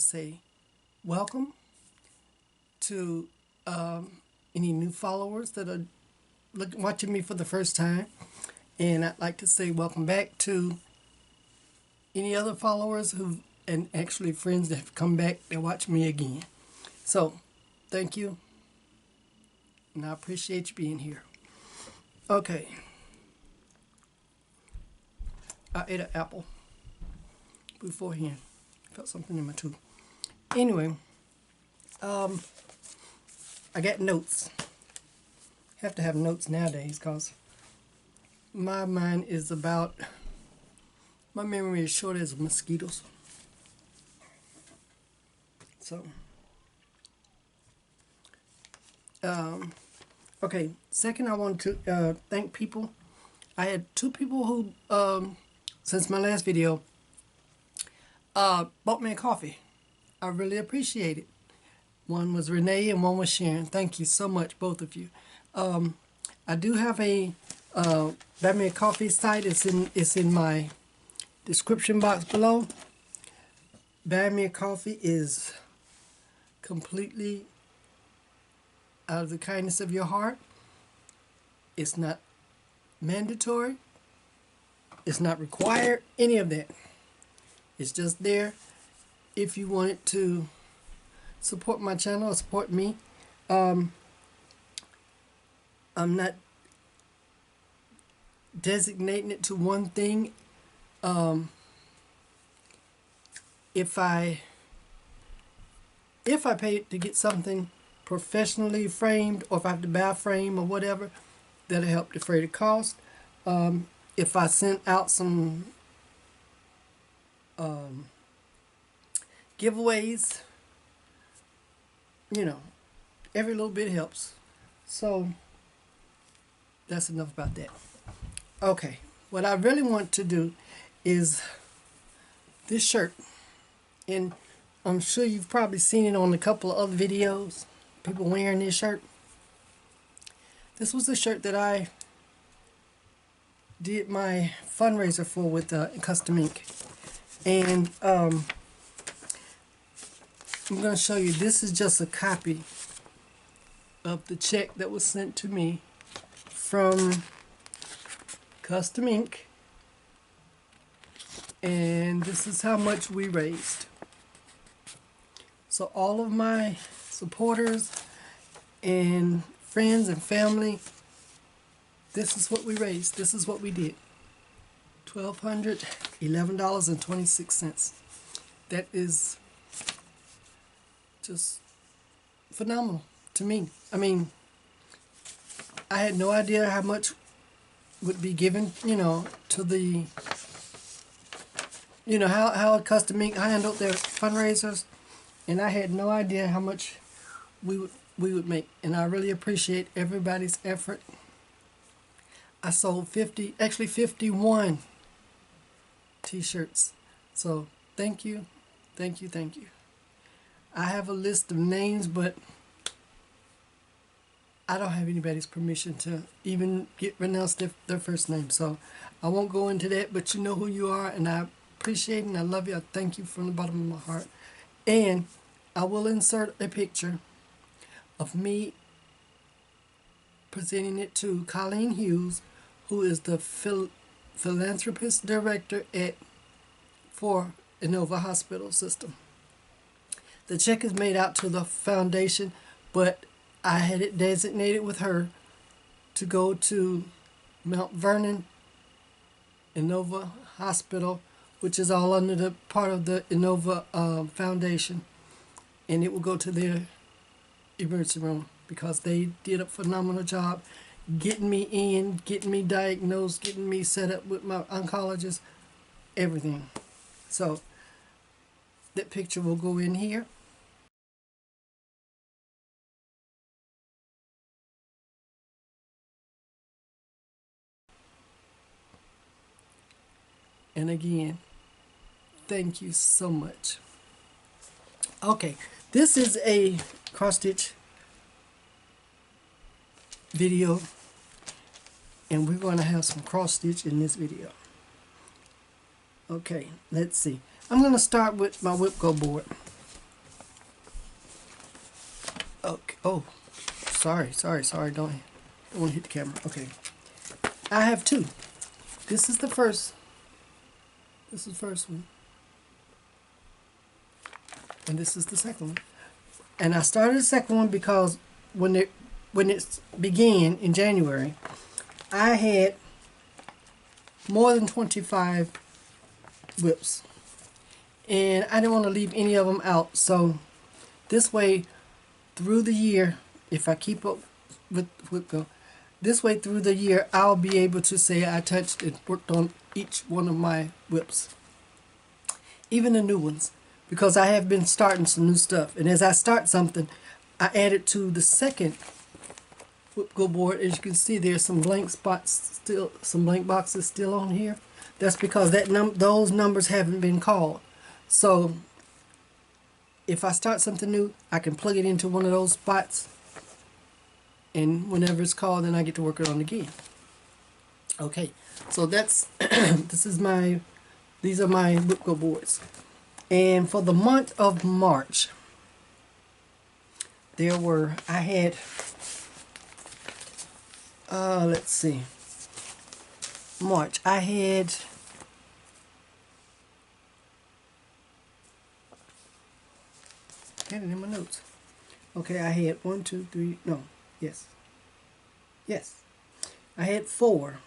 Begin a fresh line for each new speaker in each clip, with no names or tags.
say welcome to any new followers that are watching me for the first time. And I'd like to say welcome back to any other followers and actually friends that have come back and watch me again. So, thank you. And I appreciate you being here. Okay. I ate an apple beforehand. Felt something in my tooth. Anyway, I got notes. Have to have notes nowadays because my mind is about, my memory is short as mosquitoes. So, okay, second I want to thank people. I had two people who, since my last video, bought me a coffee. I really appreciate it. One was Renee and one was Sharon. Thank you so much, both of you. I do have a Buy Me a Coffee site. It's in my description box below. Buy Me a Coffee is completely out of the kindness of your heart. It's not mandatory. It's not required, any of that. It's just there if you wanted to support my channel or support me. I'm not designating it to one thing. If I pay to get something professionally framed, or if I have to buy a frame or whatever, that'll help defray the cost. If I sent out some giveaways, you know, every little bit helps. So that's enough about that. Okay, what I really want to do is this shirt, and I'm sure you've probably seen it on a couple of other videos, people wearing this shirt. This was the shirt that I did my fundraiser for with Custom Ink. And I'm going to show you, this is just a copy of the check that was sent to me from Custom Ink. And this is how much we raised. So all of my supporters and friends and family, this is what we raised. This is what we did. $1,211.26. That is just phenomenal to me. I mean, I had no idea how much would be given, you know, to the, you know, how Custom Ink handled their fundraisers, and I had no idea how much we would make, and I really appreciate everybody's effort. I sold 51 t-shirts. So thank you, thank you, thank you. I have a list of names, but I don't have anybody's permission to even renounce their first name. So I won't go into that, but you know who you are, and I appreciate it, and I love you. I thank you from the bottom of my heart. And I will insert a picture of me presenting it to Colleen Hughes, who is the philanthropist director for Inova Hospital System. The check is made out to the foundation, but I had it designated with her to go to Mount Vernon Inova Hospital, which is all under the part of the Inova Foundation, and it will go to their emergency room because they did a phenomenal job getting me in, getting me diagnosed, getting me set up with my oncologist, everything. So that picture will go in here. And again, thank you so much. Okay, this is a cross-stitch video, and we're going to have some cross-stitch in this video. Okay, let's see. I'm going to start with my whip go board. Okay. Oh, sorry. Don't want to hit the camera. Okay. I have two. This is the first. This is the first one. And this is the second one. And I started the second one because when it began in January, I had more than 25 whips. And I didn't want to leave any of them out. So this way, through the year, if I keep up with whip go, this way through the year, I'll be able to say I touched and worked on each one of my whips. Even the new ones. Because I have been starting some new stuff. And as I start something, I add it to the second whip go board. As you can see, there's some blank spots still, some blank boxes still on here. That's because those numbers haven't been called. So if I start something new, I can plug it into one of those spots, and whenever it's called, then I get to work it on again. Okay, so that's these are my whip go boards. And for the month of March, I had let's see, March, I had it in my notes. Okay, I had yes, I had four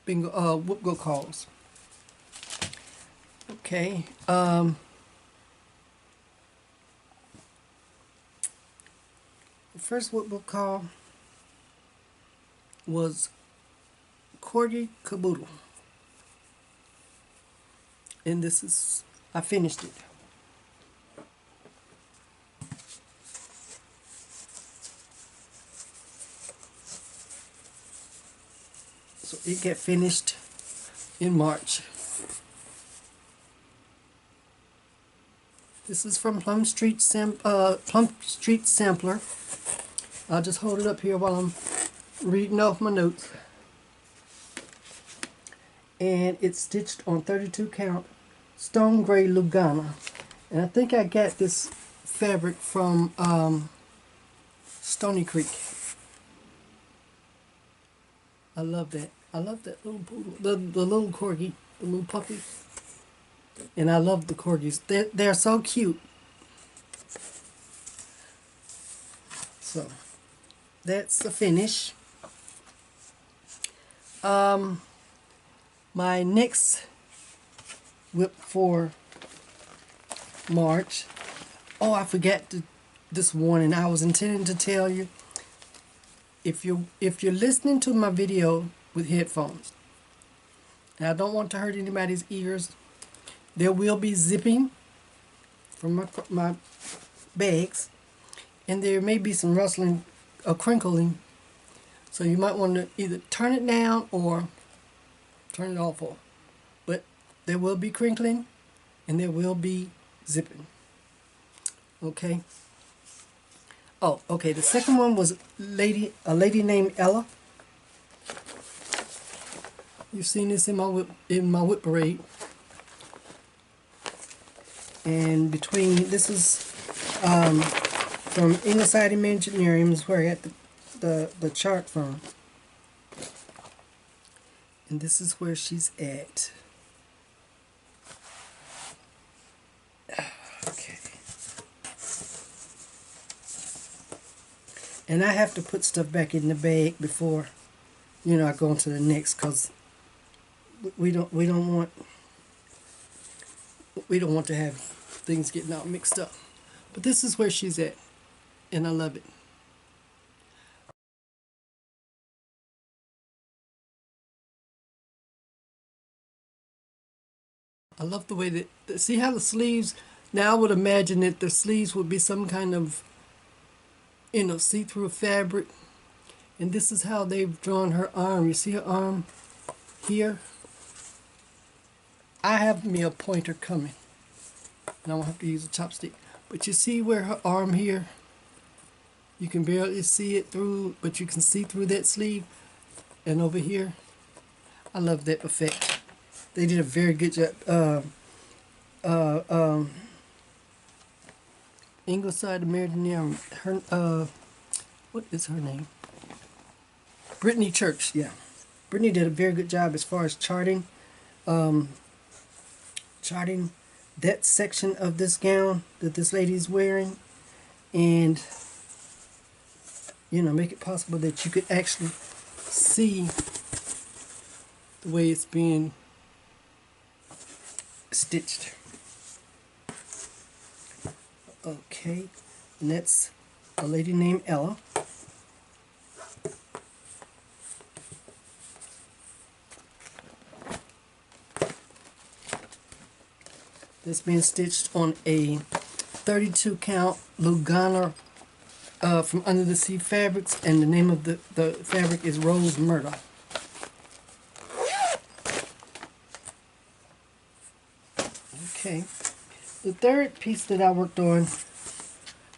bingo whip go calls. Okay, the first whip go call was Corgi Caboodle, and I finished it. So it got finished in March. This is from Plum Street Sampler. I'll just hold it up here while I'm reading off my notes. And it's stitched on 32 count Stone Gray Lugana. And I think I got this fabric from Stony Creek. I love that. I love that little poodle, the little corgi, the little puppy. And I love the corgis. They're so cute. So that's the finish. My next whip for March. Oh, I forgot this warning. I was intending to tell you, if you're listening to my video with headphones, and I don't want to hurt anybody's ears, there will be zipping from my bags, and there may be some rustling or crinkling. So you might want to either turn it down or turn it off. But there will be crinkling and there will be zipping. Okay. Oh, okay. The second one was a lady named Ella. You've seen this in my whip parade. And this is from Inside Imaginarium, is where I got the chart from. And this is where she's at. Okay. And I have to put stuff back in the bag before, I go on to the next, because we don't want to have things getting all mixed up. But this is where she's at, and I love it. I love the way that, see how the sleeves, now I would imagine that the sleeves would be some kind of, see-through fabric. And this is how they've drawn her arm. You see her arm here? I have me a pointer coming, and I won't have to use a chopstick. But you see where her arm here, you can barely see it through, but you can see through that sleeve. And over here, I love that effect. They did a very good job Ingleside American. Her what is her name? Brittany Church. Yeah, Brittany did a very good job as far as charting that section of this gown that this lady is wearing, and make it possible that you could actually see the way it's being stitched. Okay, and that's a lady named Ella. That's being stitched on a 32 count Lugana from Under the Sea Fabrics, and the name of the fabric is Rose Myrtle. Okay, the third piece that I worked on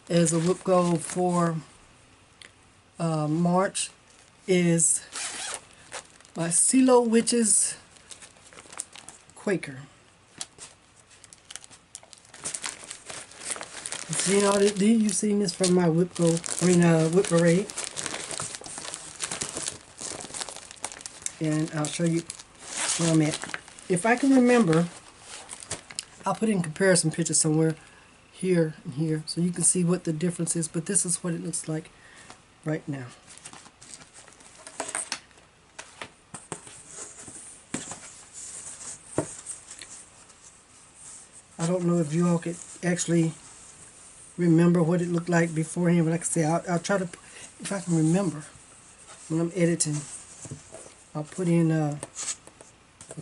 as a whip goal for March is my CeeLo Witches Quaker. You've seen this from my whip parade, and I'll show you where I'm at. If I can remember, I'll put in comparison pictures somewhere here and here so you can see what the difference is, but this is what it looks like right now. I don't know if you all could actually remember what it looked like beforehand, but like I say, I'll try to, if I can remember when I'm editing, I'll put in a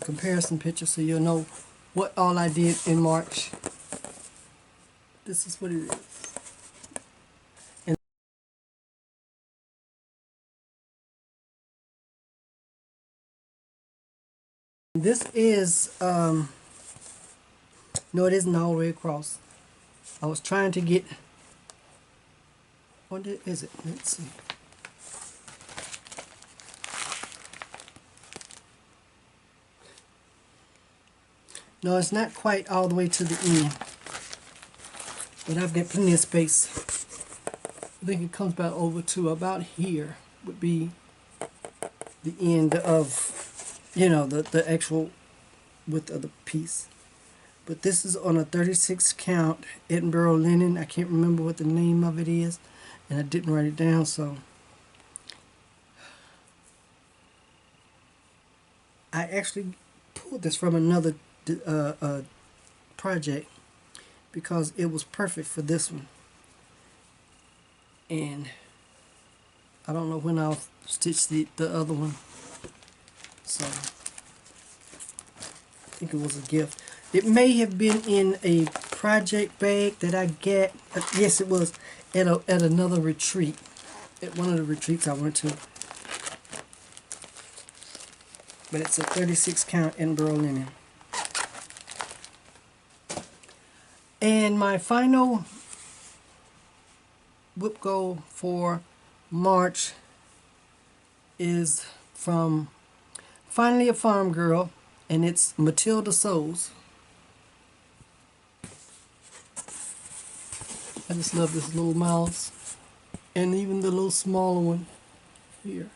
comparison picture so you'll know what all I did in March. This is what it is. And this is, no, it isn't all the way across. I was trying to get, what is it? Let's see. No, it's not quite all the way to the end, but I've got plenty of space. I think it comes about over to about here would be the end of, the actual width of the piece. But this is on a 36 count Edinburgh linen. I can't remember what the name of it is, and I didn't write it down, so I actually pulled this from another project because it was perfect for this one, and I don't know when I'll stitch the other one, so I think it was a gift. It may have been in a project bag that I get. Yes, it was at another retreat, at one of the retreats I went to. But it's a 36 count Edinburgh linen. And my final whip goal for March is from Finally a Farm Girl, and it's Matilda Sews. I just love this little mouse, and even the little smaller one here.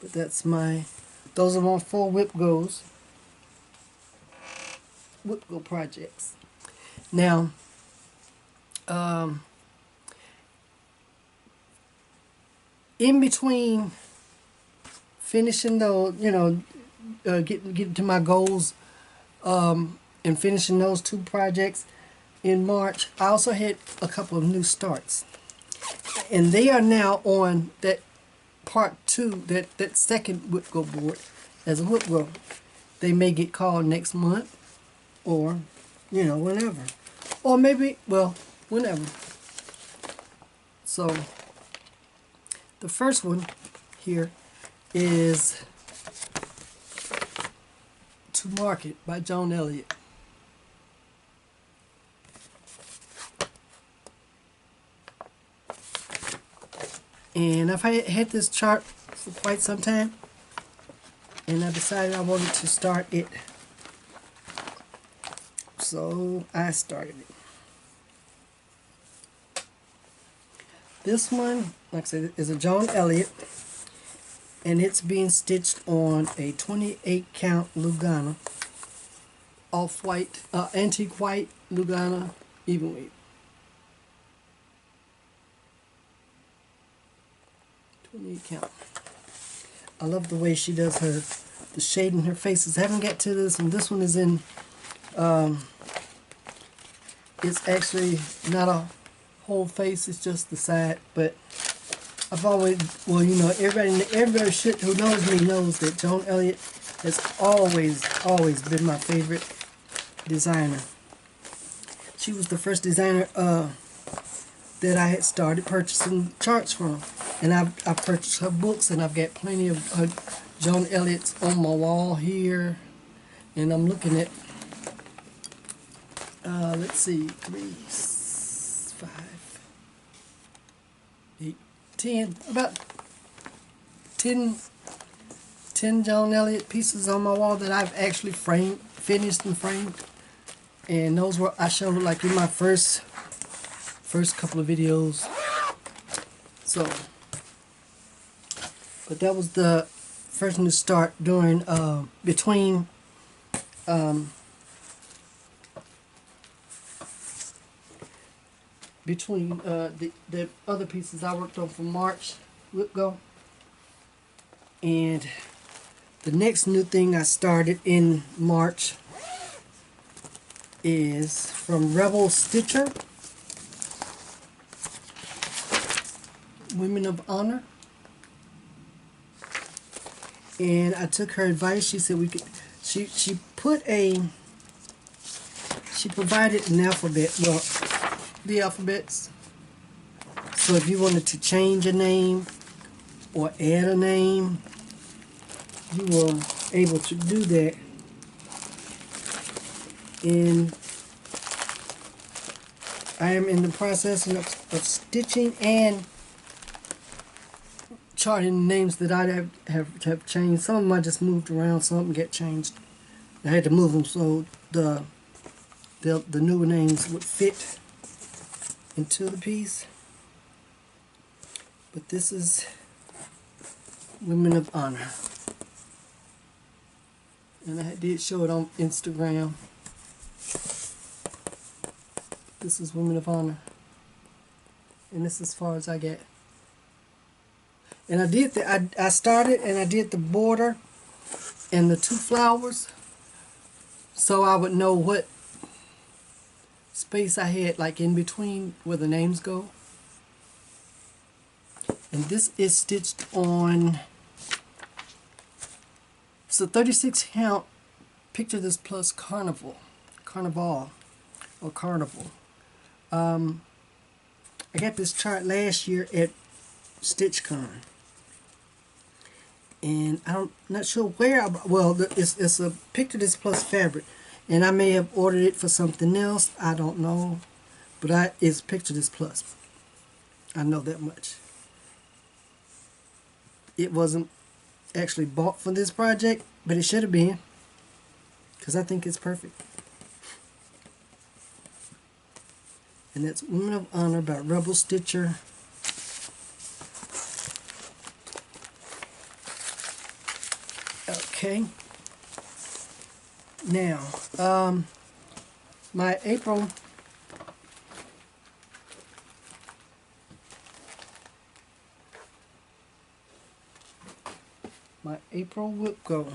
But that's those are my 4 whip go projects. Now, in between finishing those, getting to my goals, and finishing those 2 projects in March, I also had a couple of new starts, and they are now on that part 2, that second whip go board as a whip go. They may get called next month, or whenever, or maybe, well, whenever. So the first one here is To Market by Joan Elliott. And I've had this chart for quite some time, and I decided I wanted to start it So I started it. This one, like I said, is a John Elliott, and it's being stitched on a 28 count Lugana, off-white, antique white Lugana, even weight. 28 count. I love the way she does the shade in her faces. I haven't got to this one. This one is in, it's actually not a whole face, it's just the side, but I've always, well, you know, everybody who knows me knows that Joan Elliott has always been my favorite designer. She was the first designer that I had started purchasing charts from, and I've purchased her books, and I've got plenty of Joan Elliott's on my wall here, and I'm looking at let's see, 3, 5, 8, 10, about 10 Joan Elliott pieces on my wall that I've actually finished and framed, and those were, I showed like in my first couple of videos. So, but that was the first one to start doing between the other pieces I worked on from March would go. And the next new thing I started in March is from Rebel Stitcher, Women of Honor. And I took her advice. She said we could, she provided an alphabet, well, the alphabets. So if you wanted to change a name or add a name, you were able to do that. And I am in the process of stitching and charting names that I have changed. Some of them I just moved around, some of them get changed. I had to move them so the newer names would fit into the piece. But this is Women of Honor, and I did show it on Instagram. This is Women of Honor, and this is as far as I get. And I did I started and I did the border and the 2 flowers, so I would know what space I had like in between where the names go. And this is stitched on, it's a 36 count Picture This Plus Carnival. I got this chart last year at StitchCon, and I'm not sure where it's a Picture This Plus fabric, and I may have ordered it for something else, I don't know, but it's Picture This Plus. I know that much. It wasn't actually bought for this project, but it should have been, because I think it's perfect. And that's Women of Honor by Rebel Stitcher. Okay. Now, my April whip go,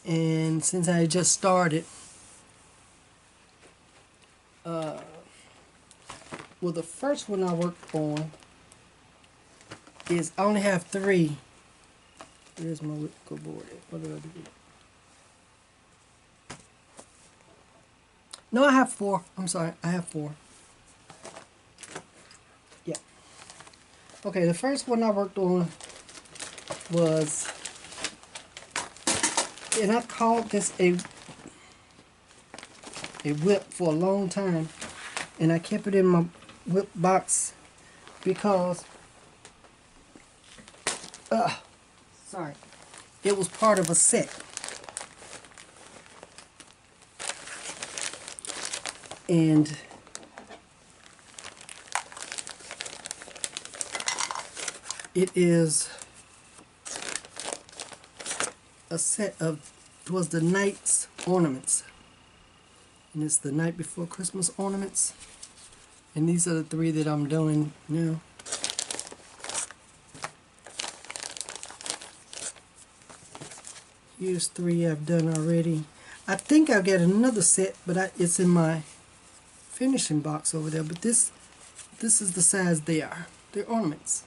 and since I just started, well, the first one I worked on is, I only have 3. Where's my whip go board? What did I do? No, I have 4. I'm sorry, I have 4. Yeah. Okay, the first one I worked on was, and I called this a whip for a long time, and I kept it in my whip box because sorry, it was part of a set. And it is a set of, it was the night's ornaments. And it's the night before Christmas ornaments. And these are the 3 that I'm doing now. Here's 3 I've done already. I think I'll get another set, but it's in my finishing box over there. But this is the size they are. They're ornaments.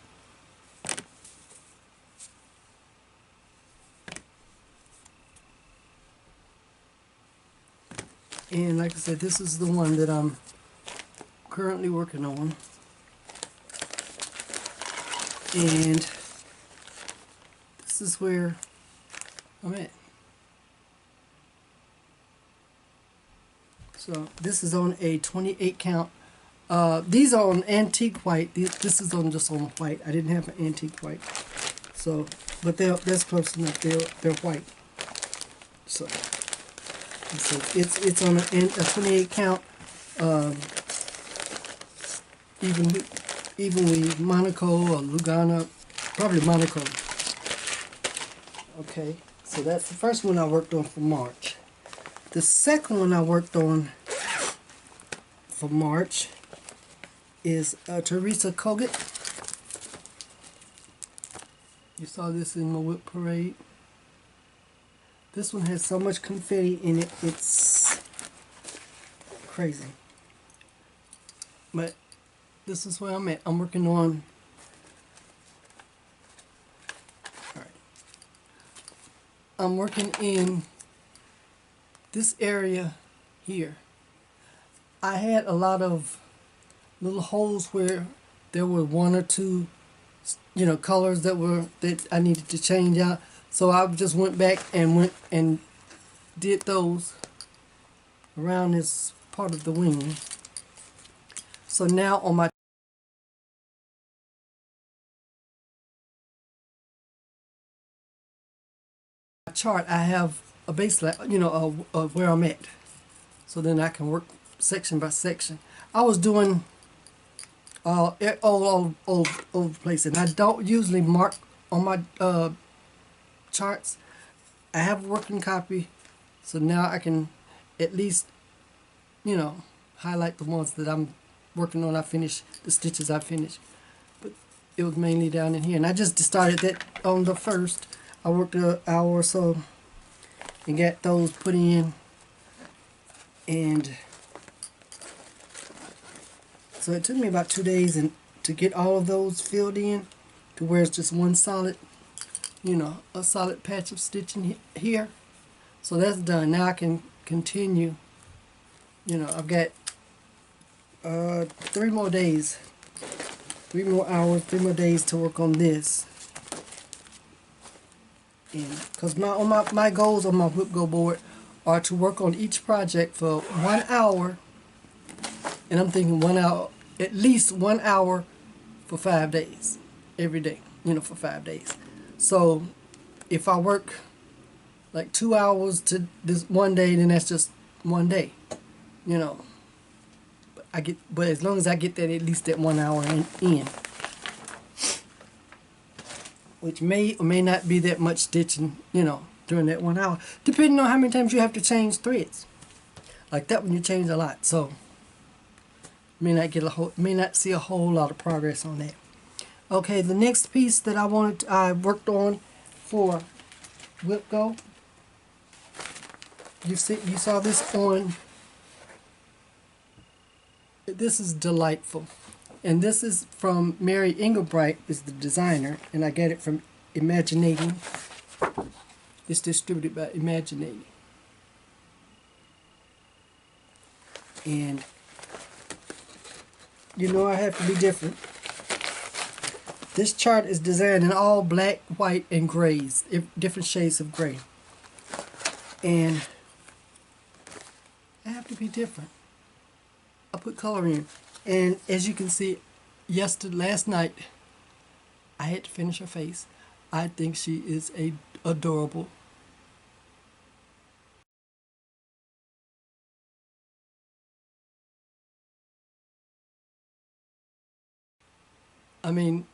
And like I said, this is the one that I'm currently working on. And this is where I'm at. So this is on a 28 count. These are on antique white. This is on just on white. I didn't have an antique white. So, but that's close enough. They're white. So it's on a 28 count. Evenly Monaco or Lugana, probably Monaco. Okay, so that's the first one I worked on for March. The second one I worked on for March is Teresa Kogut. You saw this in my whip parade. This one has so much confetti in it, it's crazy. But this is where I'm at. I'm working on, I'm working in this area here. I had a lot of little holes where there were 1 or 2, colors that I needed to change out. So I just went back and did those around this part of the wing. So now on my chart, I have a baseline, of where I'm at. So then I can work section by section. I was doing all over the place, and I don't usually mark on my charts. I have a working copy, so now I can at least, highlight the ones that I'm working on. I finished the stitches I finished, but it was mainly down in here, and I just started that on the 1st. I worked an hour or so and got those put in, and so it took me about 2 days to get all of those filled in to where it's just one solid, a solid patch of stitching here. So that's done. Now I can continue. I've got 3 more days, 3 more hours, 3 more days to work on this. And because my goals on my Whip Go board are to work on each project for 1 hour, and I'm thinking 1 hour, at least 1 hour for 5 days, every day, for 5 days. So if I work like 2 hours to this one day, then that's just 1 day, But as long as I get that at least that 1 hour in, which may or may not be that much stitching, during that 1 hour, depending on how many times you have to change threads. Like that one, you change a lot, so may not see a whole lot of progress on that. Okay, the next piece that I worked on for Whip Go. You saw this on. This is delightful, and this is from Mary Engelbright, is the designer, and I got it from Imaginating. It's distributed by Imaginating, and I have to be different. This chart is designed in all black, white, and grays, different shades of gray, and I have to be different. I put color in, and as you can see, last night, I had to finish her face. I think she is adorable. I mean,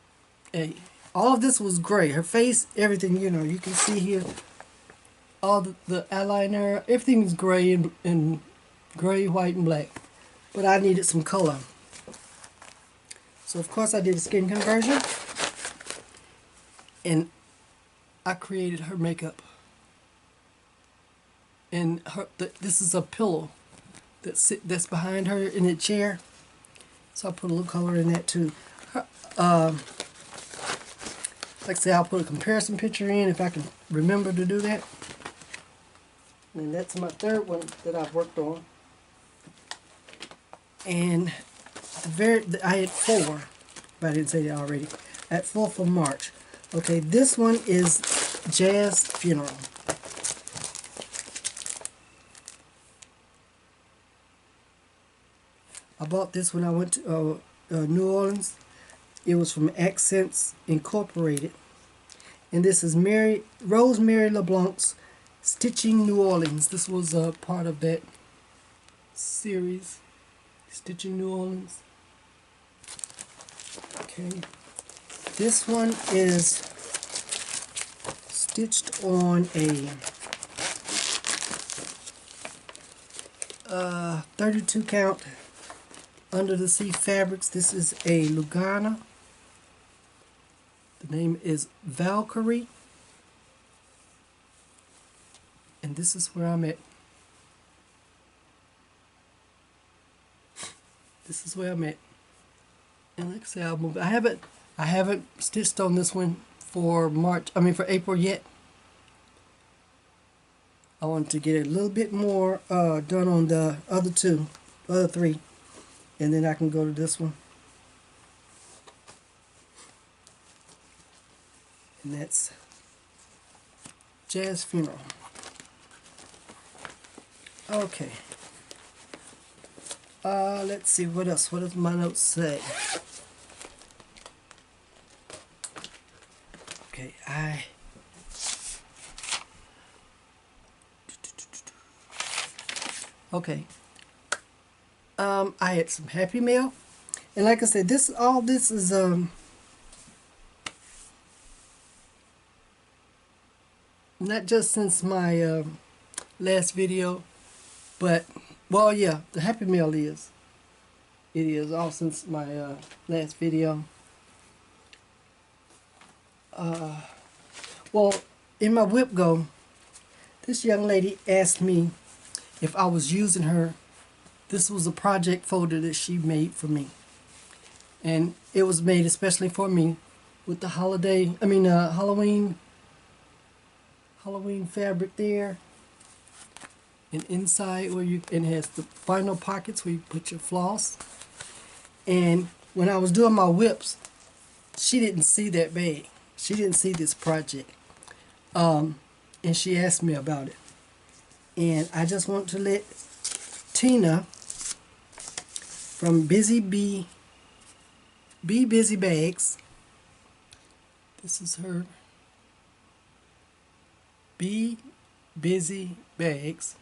hey, all of this was gray. Her face, everything, you know, you can see here, all the eyeliner, everything is gray and gray, white, and black. But I needed some color. So, of course, I did a skin conversion. And I created her makeup. And this is a pillow that's behind her in the chair. So I put a little color in that too. Like I say, I'll put a comparison picture in if I can remember to do that. And that's my third one that I've worked on. And I had 4, but I didn't say that already. I had 4 for March. Okay, this one is Jazz Funeral. I bought this when I went to New Orleans. It was from Accents Incorporated. And this is Rosemary LeBlanc's Stitching New Orleans. This was a part of that series, Stitching New Orleans. Okay. This one is stitched on a 32 count Under the Sea Fabrics. This is a Lugana. The name is Valkyrie. And this is where I'm at. This is where I'm at. And like I say, I'll move. I haven't stitched on this one for April yet. I want to get a little bit more done on the other 3, and then I can go to this one. And that's Jazz Funeral. Okay. Let's see what else. What does my notes say? Okay, I had some Happy Mail, and like I said, all this is not just since my last video, but well, yeah, the Happy Mail is. It is all since my last video. Well, in my whip go, this young lady asked me if I was using her. This was a project folder that she made for me, and it was made especially for me with the Halloween fabric there, and inside it has the vinyl pockets where you put your floss. And when I was doing my whips, she didn't see that bag. She didn't see this project. And she asked me about it. And I just want to let Tina from Busy Bags, this is her, Be Busy Bags,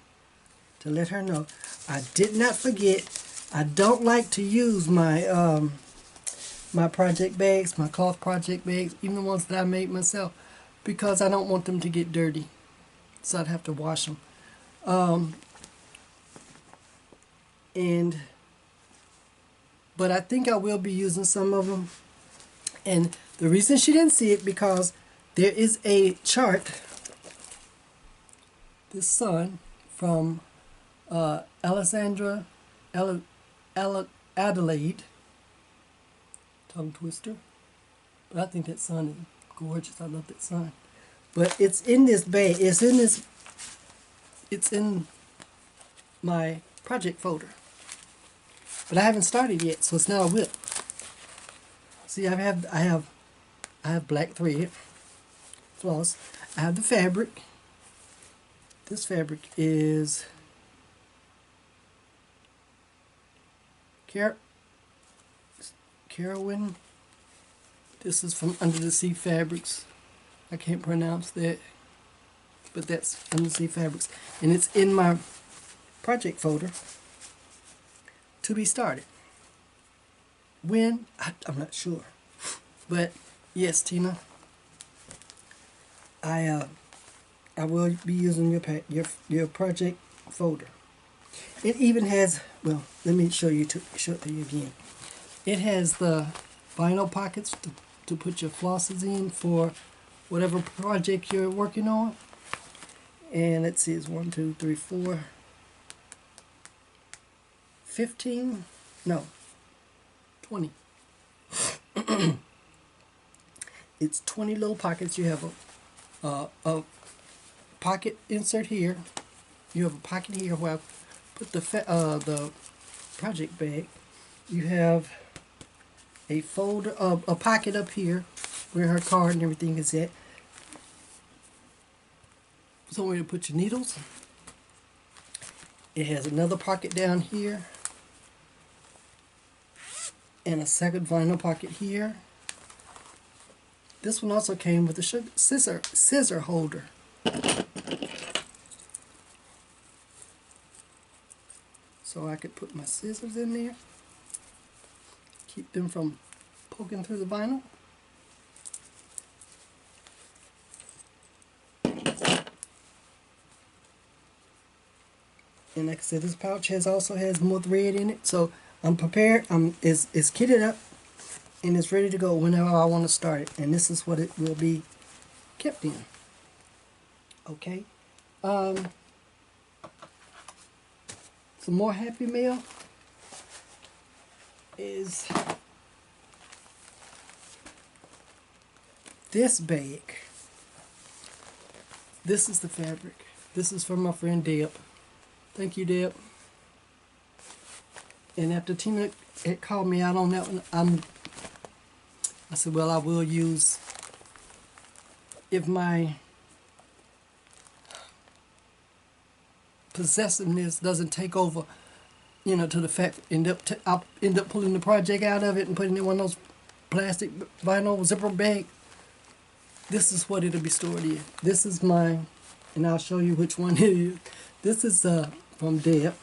to let her know I did not forget. I don't like to use my my project bags, my cloth project bags, even the ones that I made myself, because I don't want them to get dirty, so I'd have to wash them. But I think I will be using some of them. And the reason she didn't see it, because there is a chart, this sun from Adelaide, tongue twister, but I think that sun is gorgeous. I love that sun. But it's in this bag. It's in my project folder. But I haven't started yet, so it's not a whip. See, I have black thread, floss. I have the fabric. This fabric is Carowin. This is from Under the Sea Fabrics. I can't pronounce that, but that's Under the Sea Fabrics, and it's in my project folder to be started. When? I'm not sure, But yes, Tina, I will be using your project folder. It even has, well, let me show it to you again. It has the vinyl pockets to put your flosses in for whatever project you're working on. And let's see, it's 1, 2, 3, 4, 15, no, 20. It's 20 little pockets. You have a pocket insert here. You have a pocket here where I put the project bag. You have a folder, a pocket up here where her card and everything is at. Somewhere to put your needles. It has another pocket down here and a second vinyl pocket here. This one also came with a scissor holder. So I could put my scissors in there, keep them from poking through the vinyl. And like I said, this pouch also has more thread in it, so I'm prepared. It's kitted up and it's ready to go whenever I want to start it. And this is what it will be kept in. Okay. Some more Happy Mail is this bag. This is the fabric. This is from my friend Deb. Thank you, Deb. And after Tina had called me out on that one, I said, well, I will use, if my possessiveness doesn't take over, you know, to the fact, I'll end up pulling the project out of it and putting it in one of those plastic vinyl zipper bag. This is what it'll be stored in. This is mine, and I'll show you which one it is. This is from Deb.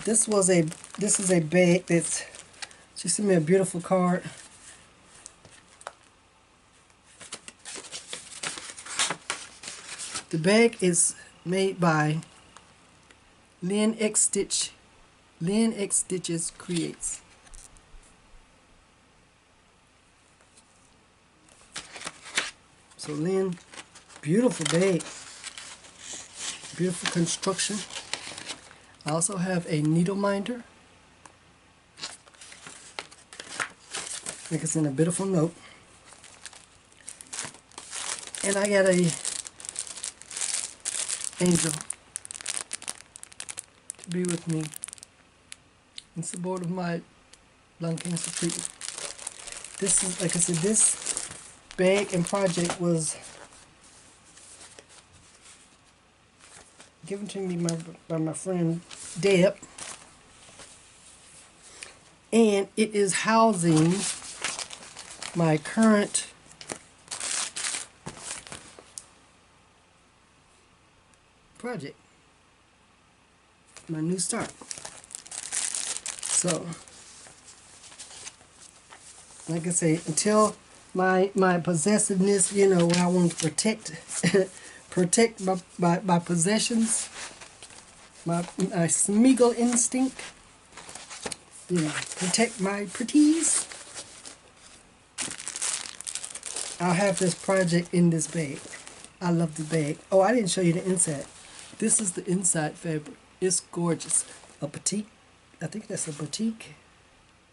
This is a bag that's, she sent me a beautiful card. The bag is made by Lynn X Stitches Creates. So Lynn, beautiful bag, beautiful construction. I also have a needle minder. I think it's in a beautiful note. And I got a angel to be with me in support of my lung cancer treatment. This is, like I said, this bag and project was given to me by my friend Deb, and it is housing my current project, my new start. So, like I say, until my possessiveness, you know, I want to protect my possessions, my Smeagol instinct, you know, protect my pretties. I'll have this project in this bag. I love the bag. Oh, I didn't show you the inside. This is the inside fabric. It's gorgeous. A batik. I think that's a batik.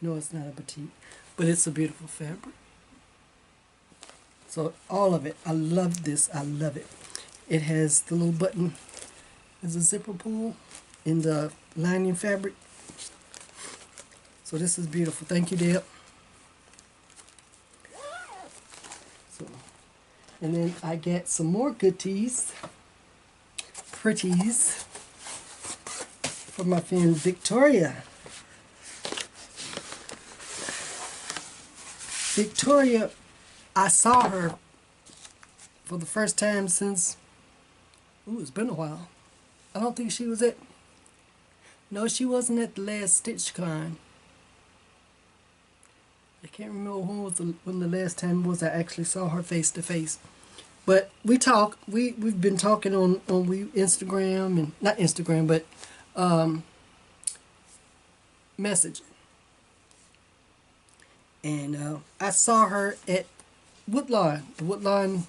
No, it's not a batik, but it's a beautiful fabric. So all of it, I love this. I love it. It has the little button. There's a zipper pull in the lining fabric. So this is beautiful. Thank you, Deb. So, and then I get some more goodies, pretties, from my friend Victoria. Victoria, I saw her for the first time since, ooh, it's been a while. I don't think she was at, no, she wasn't at the last StitchCon. I can't remember when the last time was I actually saw her face to face. But we talk. We've been talking on Instagram, and not Instagram, but messaging. And I saw her at Woodlawn, the Woodlawn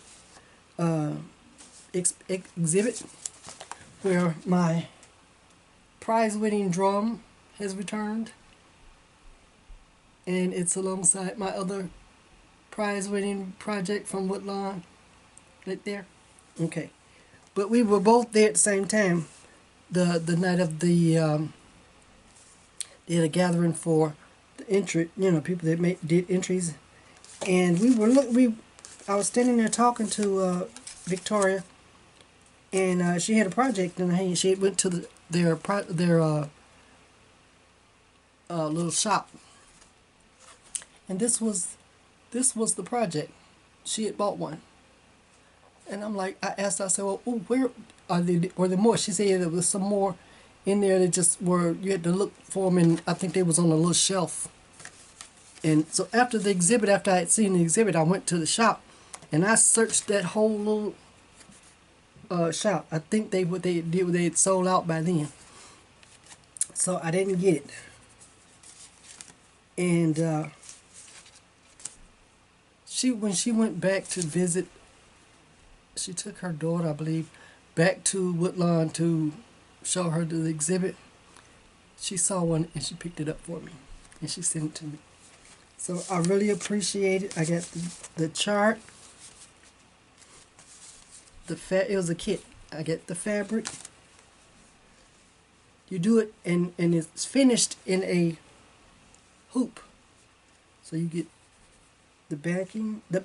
exhibit, where my prize-winning drum has returned, and it's alongside my other prize-winning project from Woodlawn, right there. Okay, but we were both there at the same time. The night of the they had a gathering for the entry, people that did entries, and I was standing there talking to Victoria, and she had a project in her hand. She went to their little shop, and this was the project. She had bought one, and I'm like, I asked her, I said, well, where were there more? She said there was some more in there that just were, you had to look for them, and I think they was on a little shelf. And so after I had seen the exhibit, I went to the shop, and I searched that whole little shop. I think they had sold out by then, so I didn't get it. And when she went back to visit, she took her daughter, I believe, back to Woodlawn to show her the exhibit. She saw one and she picked it up for me, and she sent it to me. So I really appreciate it. I got the chart. It was a kit. I get the fabric. You do it, and it's finished in a hoop. So you get the batting, you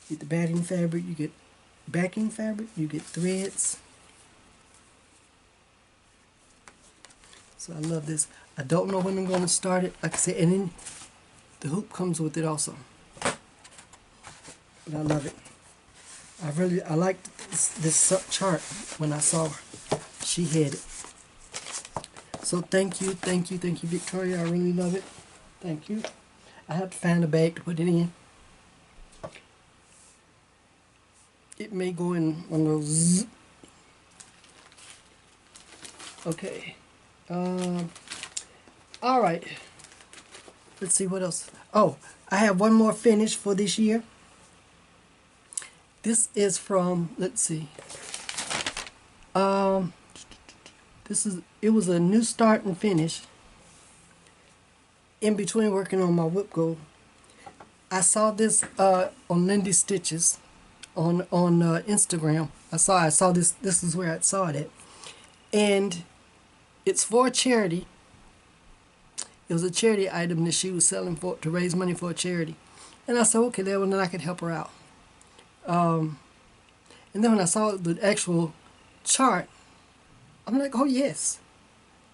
get the batting fabric, you get backing fabric, you get threads. So I love this. I don't know when I'm going to start it. Like I said, and then the hoop comes with it also. But I love it. I liked this chart when I saw her. She had it. So thank you, Victoria. I really love it. Thank you. I have to find a bag to put it in. It may go in one of those. Okay. All right. Let's see what else. Oh, I have one more finish for this year. This is from, let's see. It was a new start and finish. In between working on my whip gold, I saw this on Lindy Stitches on Instagram. I saw this. This is where I saw it at, and it's for a charity. It was a charity item that she was selling to raise money for a charity, and I said, okay, then I could help her out. And then when I saw the actual chart, I'm like, oh yes,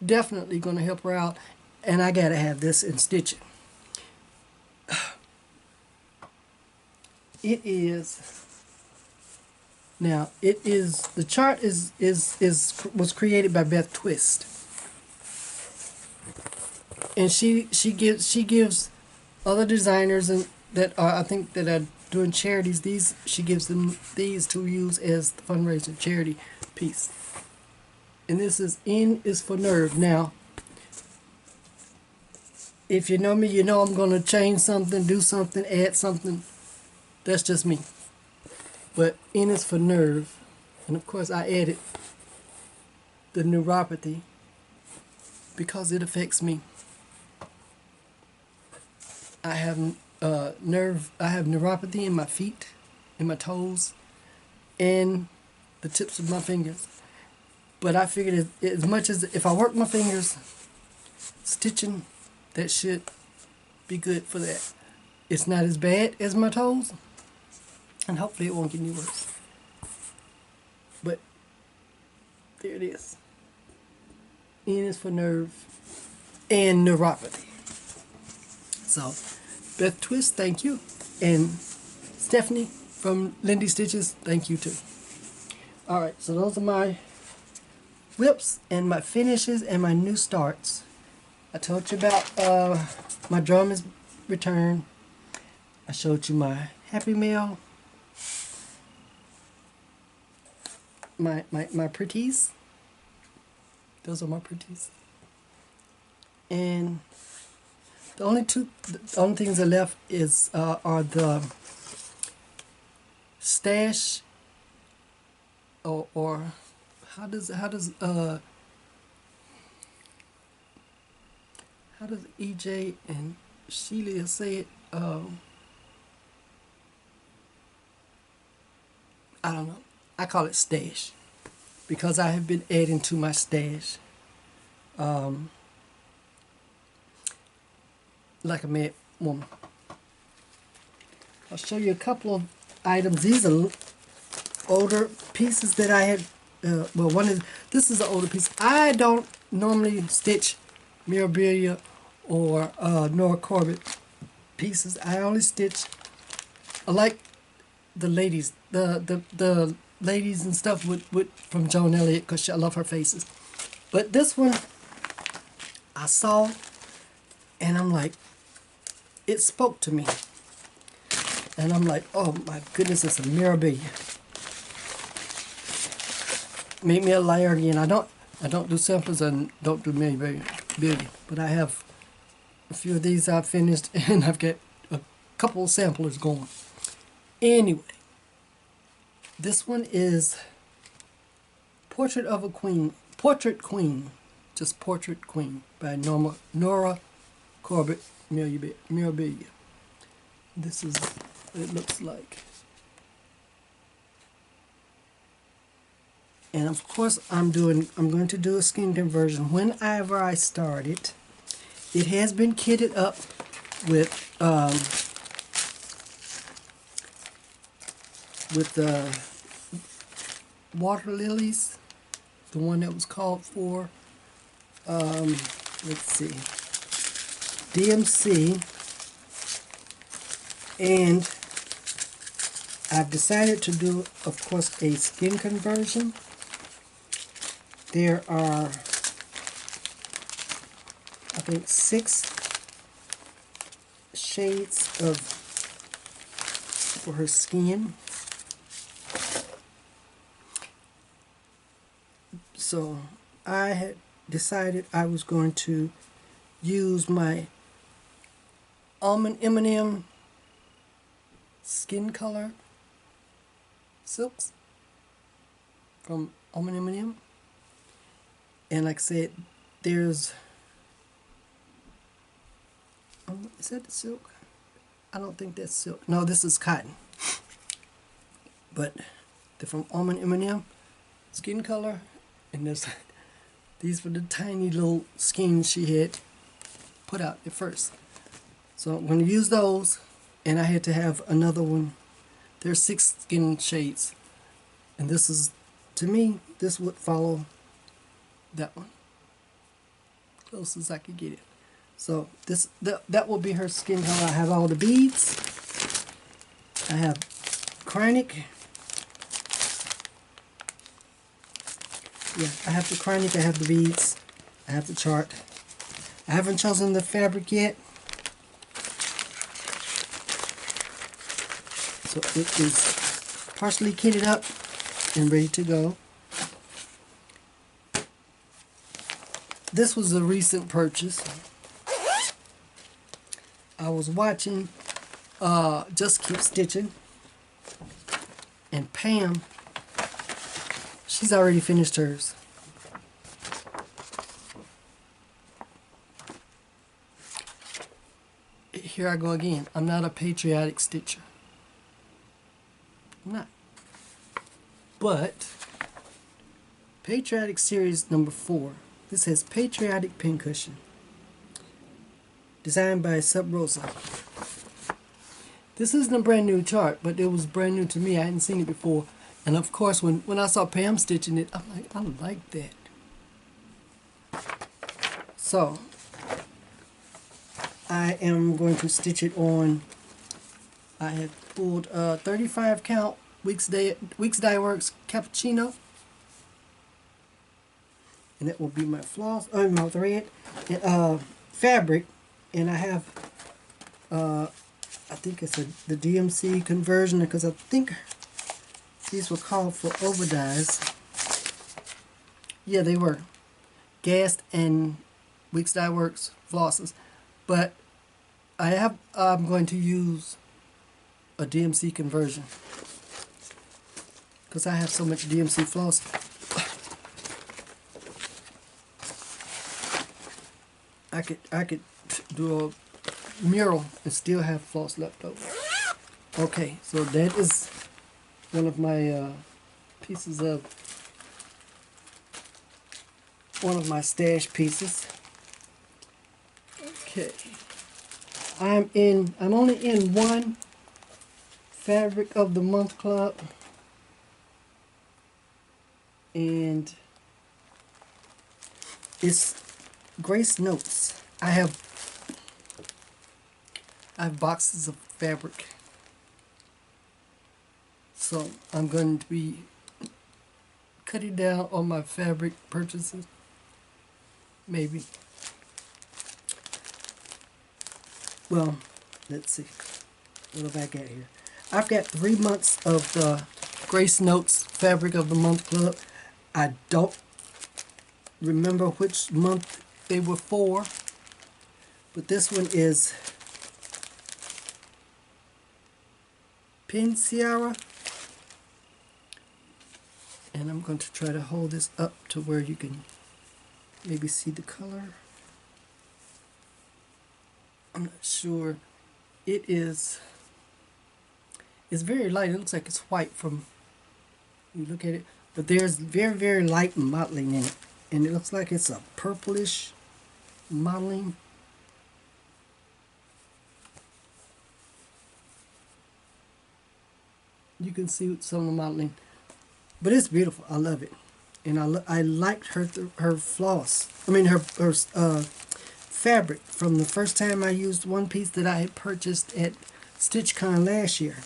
definitely going to help her out, and I gotta have this and stitch it. The chart was created by Beth Twist, and she gives other designers that are doing charities, she gives them these to use as the fundraiser charity piece. And this is N is for nerve. Now, if you know me, you know I'm going to change something, do something, add something. That's just me. But N is for nerve. And of course I added the neuropathy because it affects me. I have neuropathy in my feet, in my toes, and the tips of my fingers. But I figured as much as if I work my fingers, stitching, that should be good for that. It's not as bad as my toes, and hopefully it won't get any worse. But there it is. N is for nerve and neuropathy. So, Beth Twist, thank you. And Stephanie from Lindy Stitches, thank you too. Alright, so those are my whips and my finishes and my new starts. I told you about my drum is returned. I showed you my Happy Meal. My pretties. Those are my pretties. And the only things that left is are the stash or how does EJ and Sheila say it? I don't know. I call it stash because I have been adding to my stash. Like a mad woman. I'll show you a couple of items. These are older pieces that I had. Well, this is an older piece. I don't normally stitch memorabilia or Nora Corbett pieces. I only stitch. I like the ladies, the ladies and stuff with from Joan Elliott because I love her faces. But this one I saw, and I'm like, it spoke to me, and I'm like, oh my goodness, it's a memorabilia. Make me a liar again. I don't do samples and don't do memorabilia, but I have a few of these I've finished, and I've got a couple of samplers going. Anyway, this one is Portrait of a Queen, Portrait Queen, just Portrait Queen by Nora Corbett memorabilia. This is what it looks like. And of course I'm going to do a skin conversion. Whenever I start it, it has been kitted up with water lilies, the one that was called for, let's see, DMC, and I've decided to do, of course, a skin conversion. There are, I think, 6 shades for her skin. So I had decided I was going to use my Almond M&M skin color silks from Almond M&M. And like I said, there's, is that the silk? I don't think that's silk. No, this is cotton. But they're from Almond M&M skin color. And these were the tiny little skeins she had put out at first. So I'm going to use those, and I had to have another one. There's 6 skin shades, and this is, to me, this would follow that one, close as I could get it. So that will be her skin color. I have all the beads. I have Chronic. Yeah, I have the Chronic, I have the beads, I have the chart. I haven't chosen the fabric yet. So it is partially kitted up and ready to go. This was a recent purchase. I was watching Just Keep Stitching, and Pam, she's already finished hers. Here I go again. I'm not a patriotic stitcher. I'm not. But Patriotic Series number 4. This has Patriotic Pincushion, designed by Sub Rosa. This isn't a brand new chart, but it was brand new to me. I hadn't seen it before. And of course, when I saw Pam stitching it, I'm like, I like that. So I am going to stitch it on. I have pulled 35 count Weeks Dye Works Cappuccino, and that will be my floss, my thread. And, fabric, and I have I think it's the DMC conversion, because I think these were called for overdyes. Yeah, they were. Gassed and Weeks Dye Works flosses. But I'm going to use a DMC conversion, because I have so much DMC floss. I could do a mural and still have floss left over. Okay, so that is one of my stash pieces. Okay, I'm only in one Fabric of the Month club, and it's Grace Notes. I have boxes of fabric, so I'm going to be cutting down on my fabric purchases, maybe. Well, let's see, what have I got here? I've got 3 months of the Grace Notes Fabric of the Month club. I don't remember which month they were for, but this one is Pin Sierra, and I'm going to try to hold this up to where you can maybe see the color. I'm not sure. It's very light. It looks like it's white from you look at it, but there's very, very light mottling in it, and it looks like it's a purplish mottling. You can see some of the mottling, but it's beautiful. I love it, and I liked her floss. I mean her fabric from the first time I used one piece that I had purchased at StitchCon last year.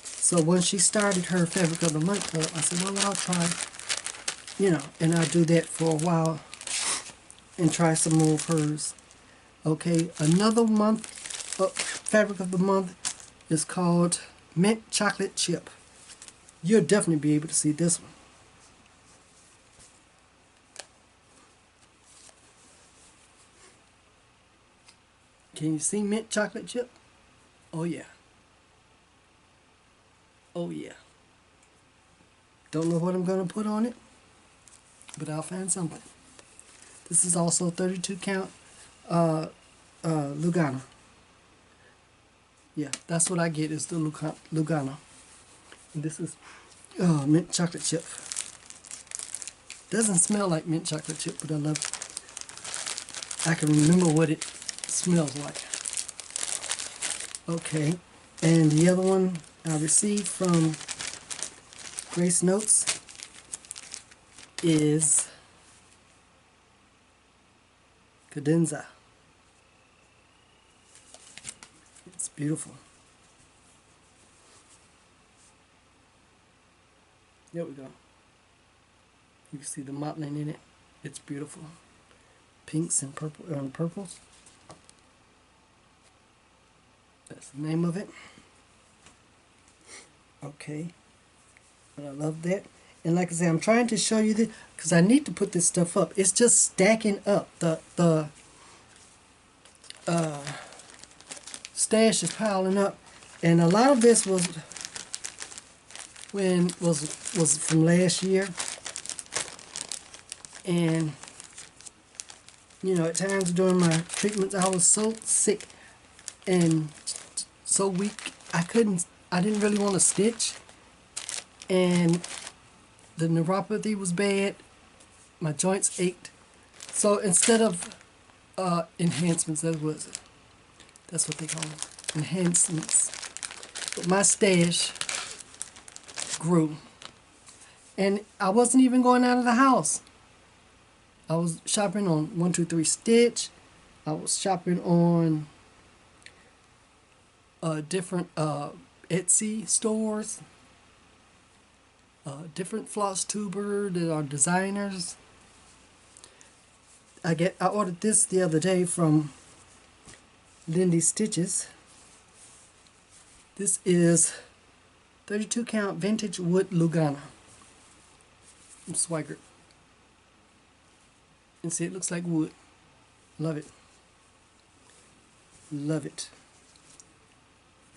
So when she started her Fabric of the Month club, I said, well, I'll try, and I'll do that for a while and try some more of hers. Okay, another month Fabric of the Month is called Mint Chocolate Chip. You'll definitely be able to see this one. Can you see Mint Chocolate Chip? Oh yeah. Oh yeah. Don't know what I'm going to put on it, but I'll find something. This is also 32 count Lugano. Yeah, that's what I get, is the Lugano. And this is mint chocolate chip. Doesn't smell like mint chocolate chip, but I love it. I can remember what it smells like. Okay, and the other one I received from Grace Notes is Cadenza. It's beautiful. There we go. You can see the mottling in it. It's beautiful. Pinks and purples. That's the name of it. Okay. But I love that. And like I said, I'm trying to show you this because I need to put this stuff up. It's just stacking up. The stash is piling up, and a lot of this was from last year. And at times during my treatments, I was so sick and so weak. I didn't really want to stitch, and the neuropathy was bad. My joints ached. So instead of enhancements, that's what they call them, enhancements. But my stash grew, and I wasn't even going out of the house. I was shopping on 123 Stitch. I was shopping on different Etsy stores, different floss tuber that are designers. I ordered this the other day from Lindy Stitches. This is 32 count vintage wood Lugana. Swigert. And see, it looks like wood. Love it. Love it.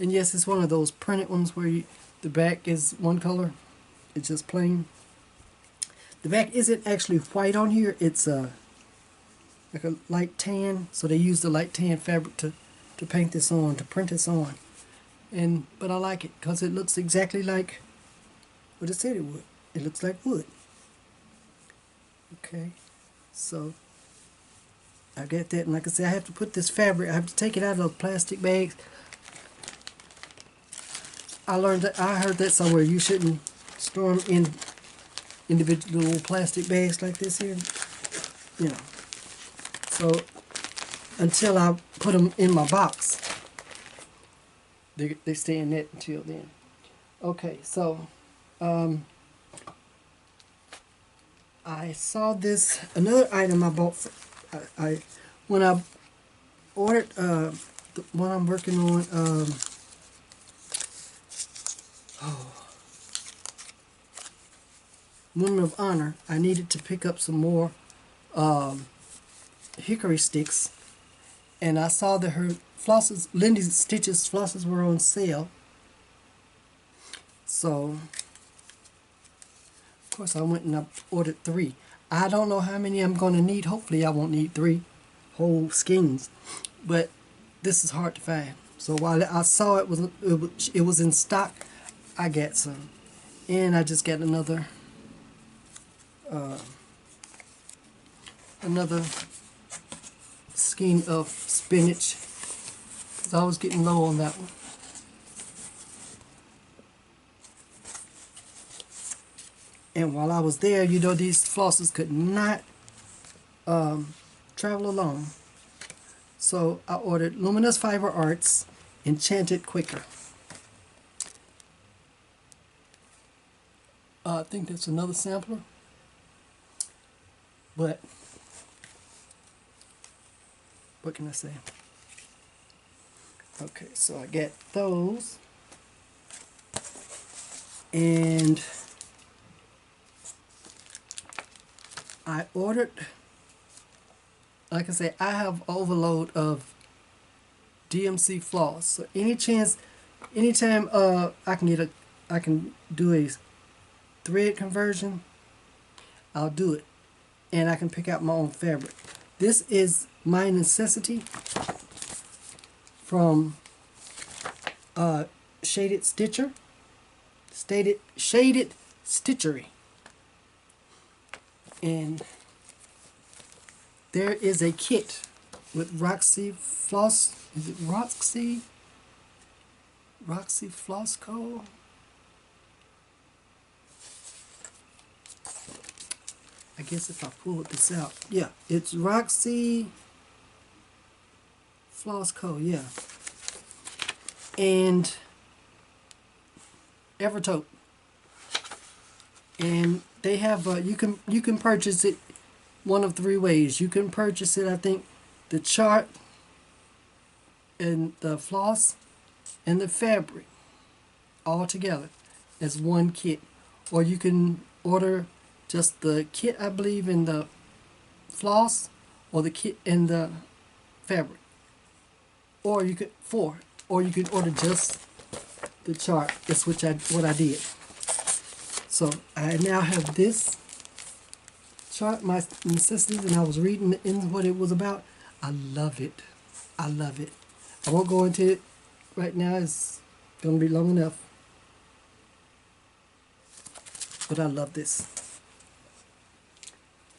And yes, it's one of those printed ones where the back is one color. It's just plain. The back isn't actually white on here. It's like a light tan. So they use the light tan fabric to paint this on, to print this on. But I like it because it looks exactly like what it said it would. It looks like wood. Okay, so I get that, and like I said, I have to put this fabric, I have to take it out of those plastic bags. I heard that somewhere, you shouldn't store them in individual little plastic bags like this here, you know. So until I put them in my box, they stay in that until then. Okay, so I saw this, another item I bought, when I ordered the one I'm working on, Women of Honor, I needed to pick up some more hickory sticks, and I saw that her flosses, Lindy Stitches flosses, were on sale. So of course I went and I ordered 3. I don't know how many I'm going to need. Hopefully I won't need 3 whole skeins, but this is hard to find. So while I saw it was in stock, I got some, and I just got another skein of spinach because I was getting low on that one. And while I was there, you know, these flosses could not travel alone. So I ordered Luminous Fiber Arts Enchanted Quicker. I think that's another sampler. But what can I say? Okay, so I got those. And I ordered, like I say, I have overload of DMC floss. So anytime I can do a thread conversion, I'll do it, and I can pick out my own fabric. This is My Necessity from Shaded Stitchery. And there is a kit with Roxy Floss. Is it Roxy Floss Co? I guess if I pull this out, yeah, it's Roxy Floss Co. Yeah, and Evertote. And they have you can purchase it one of 3 ways. You can purchase it, I think, the chart and the floss and the fabric all together as one kit, or you can order just the kit, I believe, in the floss, or the kit and the fabric, or you could order just the chart. That's what I did. So I now have this chart, My Necessities, and I was reading in what it was about. I love it. I love it. I won't go into it right now. It's going to be long enough. But I love this.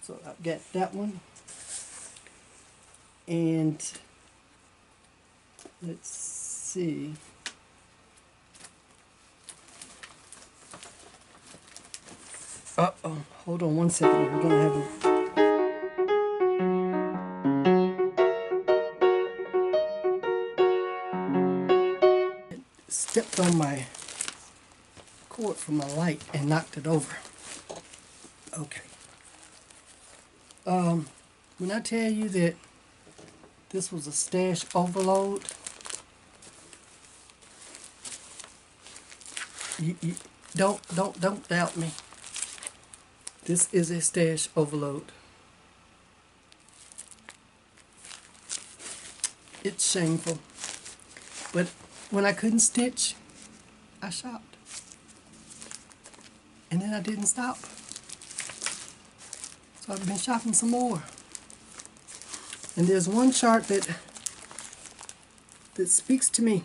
So I've got that one. And let's see. Uh-oh, hold on one second. We're gonna have a stepped on my cord from my light and knocked it over. Okay. When I tell you that this was a stash overload, you don't doubt me. This is a stash overload. It's shameful. But when I couldn't stitch, I shopped. And then I didn't stop. So I've been shopping some more. And there's one chart that speaks to me.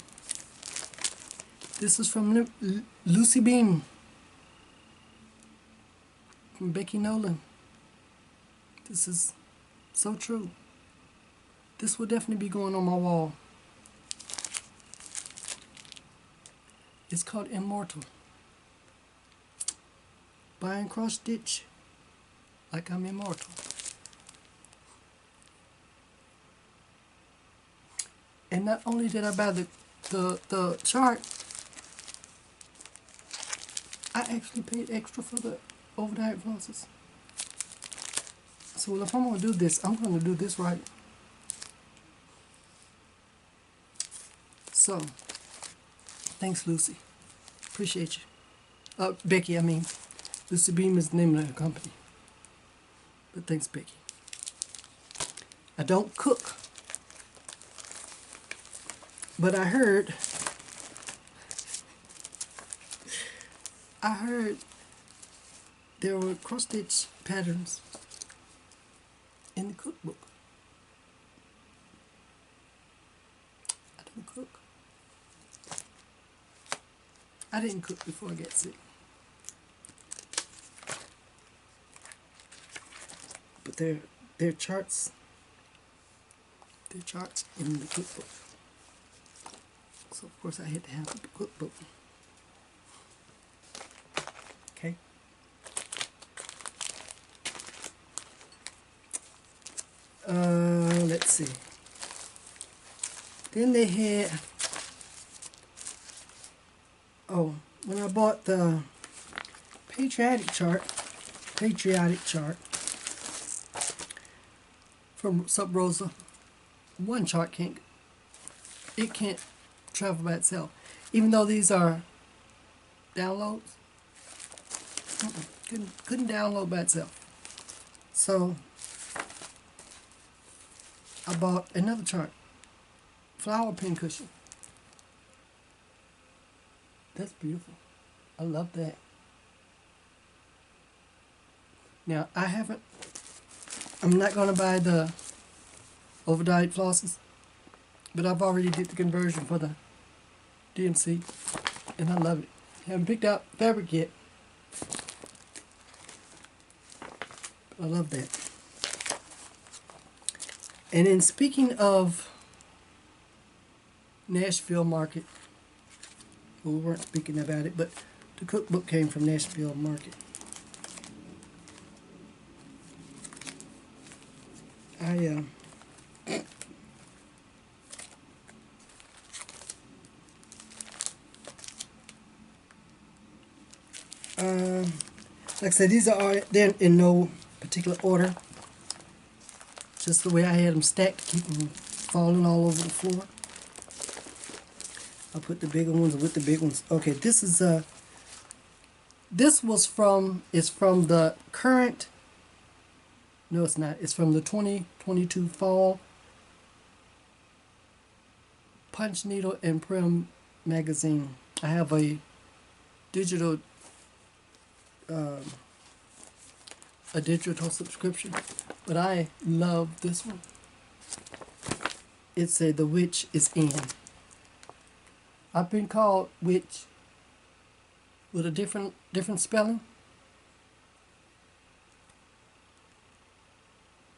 This is from Lucy Beam, from Becky Nolan. This is so true. This will definitely be going on my wall. It's called Immortal. Buy and cross stitch like I'm immortal. And not only did I buy the chart, I actually paid extra for the overnight flosses. So if I'm going to do this, I'm going to do this right. So, thanks, Lucy. Appreciate you. Becky, I mean. Lucy Beam is the name of the company. But thanks, Becky. I don't cook. But I heard there were cross-stitch patterns in the cookbook. I don't cook. I didn't cook before I got sick. But they're charts. They're charts in the cookbook. So of course I had to have the cookbook. Okay. Let's see. Then they had, when I bought the patriotic chart from Sub Rosa, one chart can't travel by itself. Even though these are downloads, couldn't download by itself. So I bought another chart, flower pin cushion. That's beautiful. I love that. Now I'm not going to buy the overdyed flosses, but I've already did the conversion for the DMC, and I love it. Haven't picked out fabric yet, but I love that. And then speaking of Nashville Market, well, we weren't speaking about it, but the cookbook came from Nashville Market. Like I said, they're in no particular order. Just the way I had them stacked to keep them falling all over the floor. I'll put the bigger ones with the big ones. Okay, this is it's from the current, no it's not, it's from the 2022 fall Punch Needle and Prim magazine. I have a digital subscription, but I love this one. It's The Witch is In. I've been called witch with a different spelling.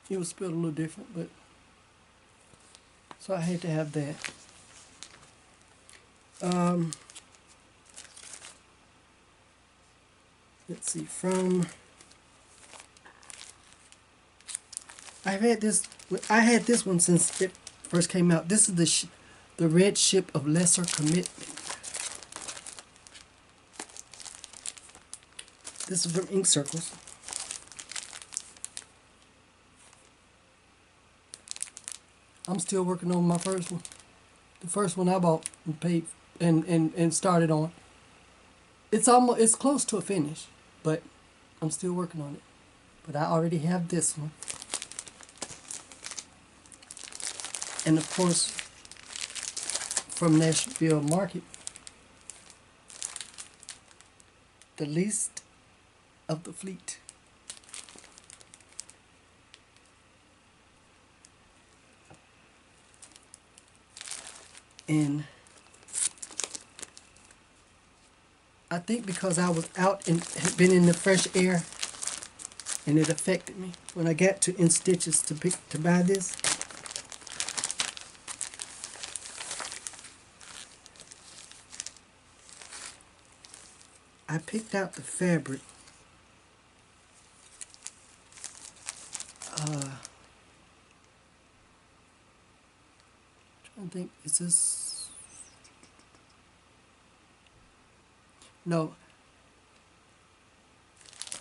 It was spelled a little different, but so I had to have that. Let's see, I had this one since it first came out. This is the Red Ship of Lesser Commitment. This is from Ink Circles. I'm still working on my first one. The first one I bought and paid and started on. It's close to a finish, but I'm still working on it. But I already have this one. And of course, from Nashville Market, the least of the fleet. And I think because I was out and had been in the fresh air, and it affected me. When I got to In Stitches to buy this, I picked out the fabric. Trying to think, is this? No,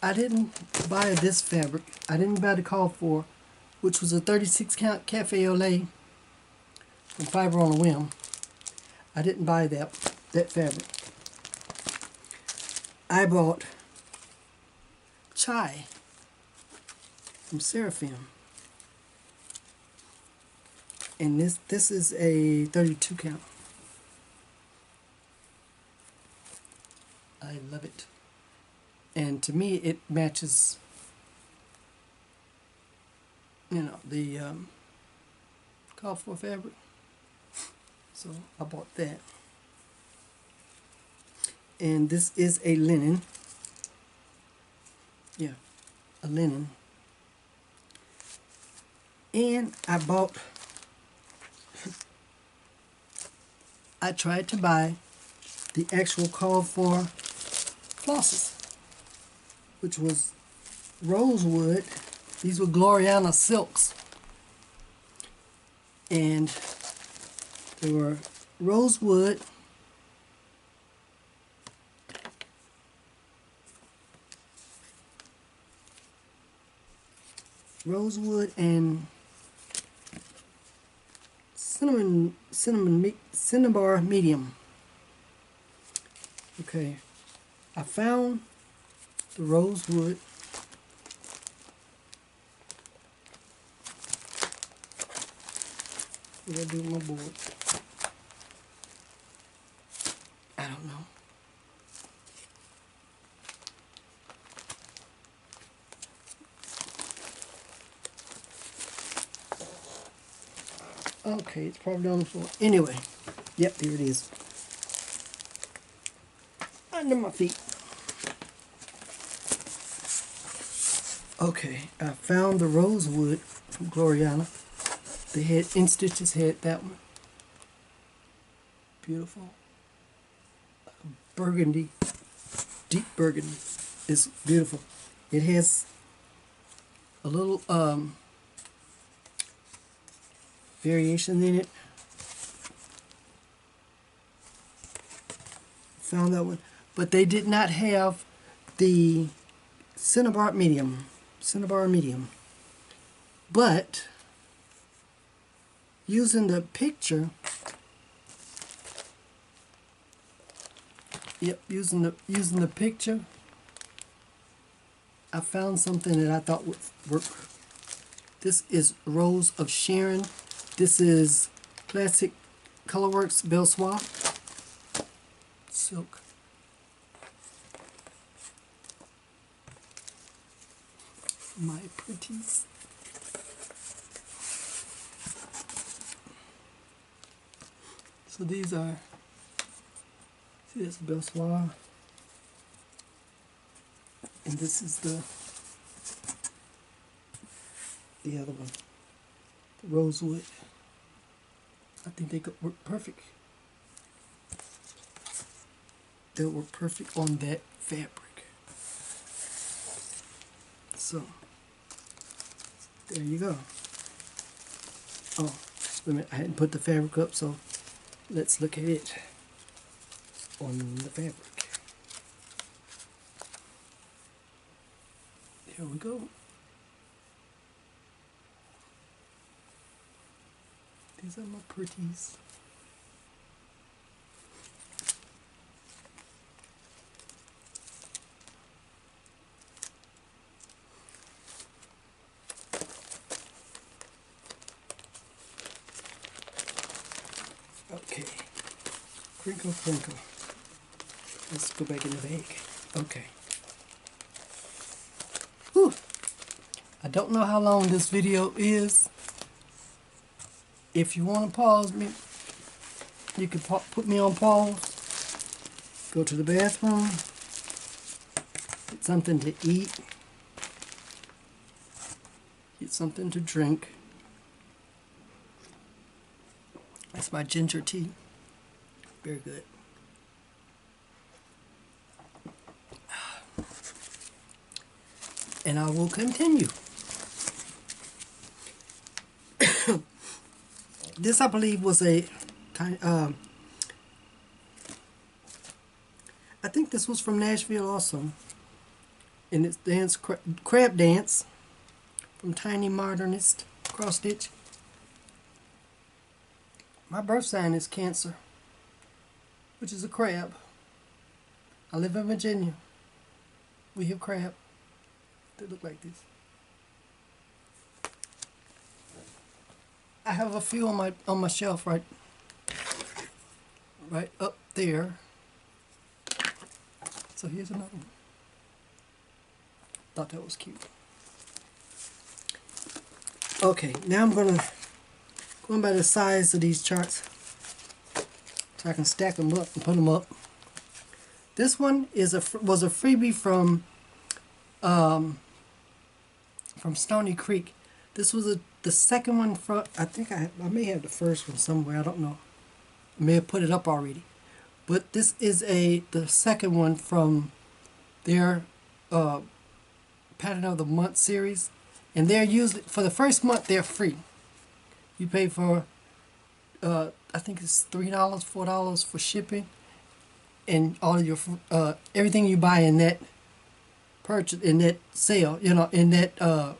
I didn't buy this fabric. I didn't buy the call for, which was a 36 count cafe au lait from Fiber on a Whim. I didn't buy that fabric. I bought Chai from Seraphim. And this is a 32 count. I love it. And to me it matches, you know, the call for fabric. So I bought that. And this is a linen. Yeah, a linen. And I bought, I tried to buy the actual call for flosses, which was rosewood. These were Gloriana silks. And they were rosewood, and cinnabar medium. Okay, I found the rosewood. What do I do with my board? I don't know. Okay, it's probably on the floor. Anyway, yep, there it is. Under my feet. Okay, I found the rosewood from Gloriana. They had In Stitches had that one. Beautiful. Burgundy, deep burgundy. It's beautiful. It has a little variation in it. Found that one, but they did not have the cinnabar medium. But using the picture, using the picture, I found something that I thought would work. This is Rose of Sharon. This is Classic Colorworks Belsoir silk. My pretties. So these are, see, this is Belsoir, and this is the other one, the rosewood. I think they could work perfect. They'll work perfect on that fabric. So there you go. Oh, wait a minute, I hadn't put the fabric up, so let's look at it on the fabric. There we go. These are my pretties. Okay. Crinkle, crinkle. Let's go back in the bag. Okay. Whew. I don't know how long this video is. If you want to pause me, you can put me on pause. Go to the bathroom. Get something to eat. Get something to drink. That's my ginger tea. Very good. And I will continue. This, I believe, was a tiny, I think this was from Nashville also. And it's dance, crab dance from Tiny Modernist cross stitch. My birth sign is Cancer, which is a crab. I live in Virginia. We have crab that look like this. I have a few on my shelf right up there. So here's another one. Thought that was cute. Okay, now I'm going by the size of these charts so I can stack them up and put them up. This one was a freebie from Stony Creek. This was the second one from, I think I may have the first one somewhere, I don't know. I may have put it up already. But this is the second one from their Pattern of the Month series. And they're usually, for the first month, they're free. You pay for, I think it's $3, $4 for shipping. And all of your, everything you buy in that purchase, in that sale, in that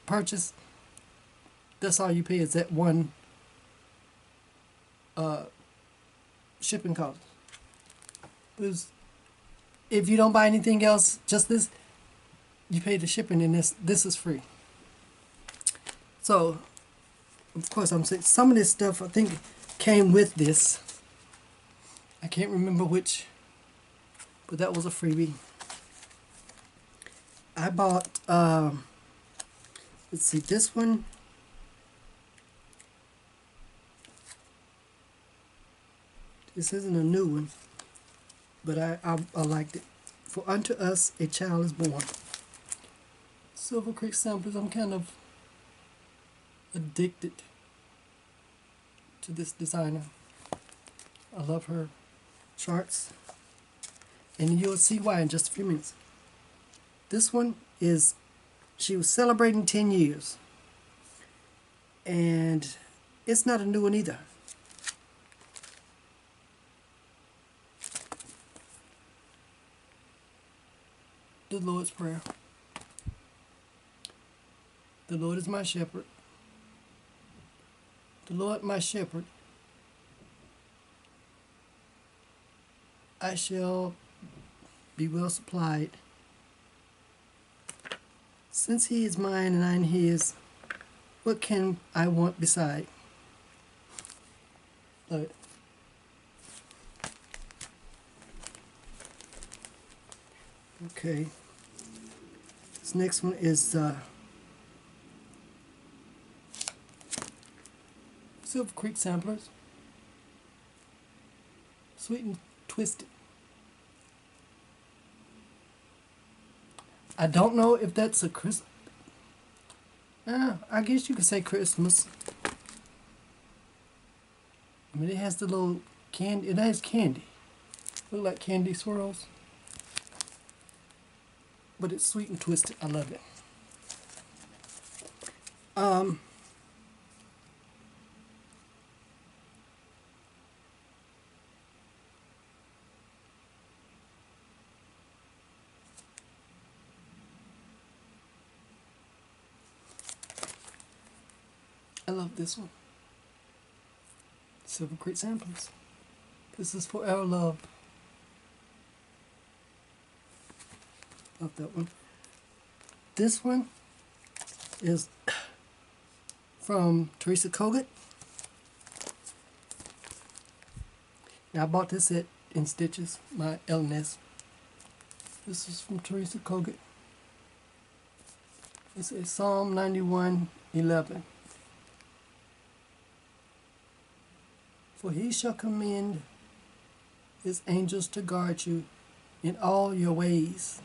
purchase, that's all you pay is that one shipping cost. Because if you don't buy anything else, just this, you pay the shipping, and this is free. So, of course, I'm saying some of this stuff I think came with this. I can't remember which, but that was a freebie. I bought, let's see, this one. This isn't a new one, but I liked it. For unto us a child is born. Silver Creek samplers. I'm kind of addicted to this designer. I love her charts, and you'll see why in just a few minutes. This one is, she was celebrating 10 years, and it's not a new one either. The Lord's Prayer. The Lord is my shepherd. The Lord my shepherd. I shall be well supplied. Since he is mine and I am his, what can I want beside? Love it. Okay. This next one is Silver Creek samplers. Sweet and Twisted. I don't know if that's a Christmas. I guess you could say Christmas. I mean, it has the little candy. It has candy. Look like candy swirls. But it's sweet and twisted. I love it. I love this one. Silver Crate samplers. This is Forever Love. Love that one. This one is from Teresa Kogut. Now I bought this in Stitches, my L&S. This is from Teresa Kogut. It's a Psalm 91:11. For he shall commend his angels to guard you in all your ways.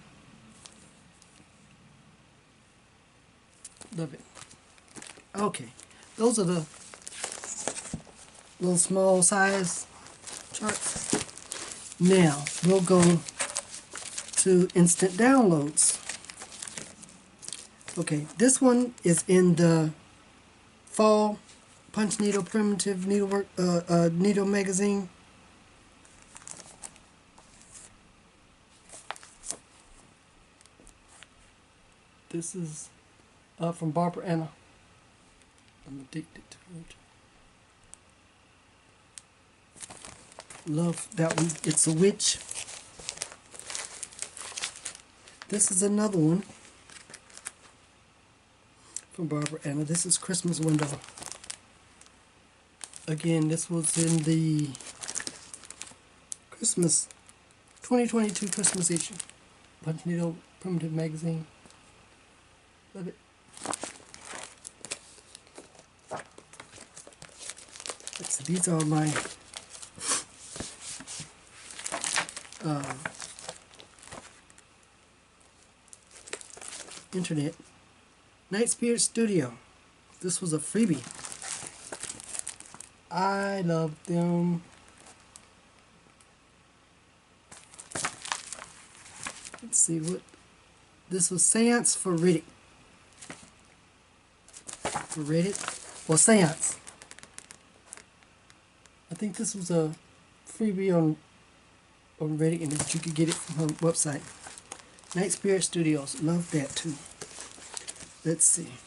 Love it. Okay, those are the little small size charts. Now we'll go to instant downloads. Okay, this one is in the Fall Punch Needle Primitive Needlework Needle Magazine. This is from Barbara Anna. I'm addicted to it. Love that one. It's a witch. This is another one from Barbara Anna. This is Christmas Window. Again, this was in the Christmas 2022 Christmas issue. Punch Needle Primitive Magazine. Love it. Let's see, these are my internet. Night Spirit Studio. This was a freebie. I love them. Let's see what this was. Seance for Reddit. For Reddit or Seance. I think this was a freebie on Reddit, and that you could get it from her website. Night Spirit Studios. Love that too. Let's see.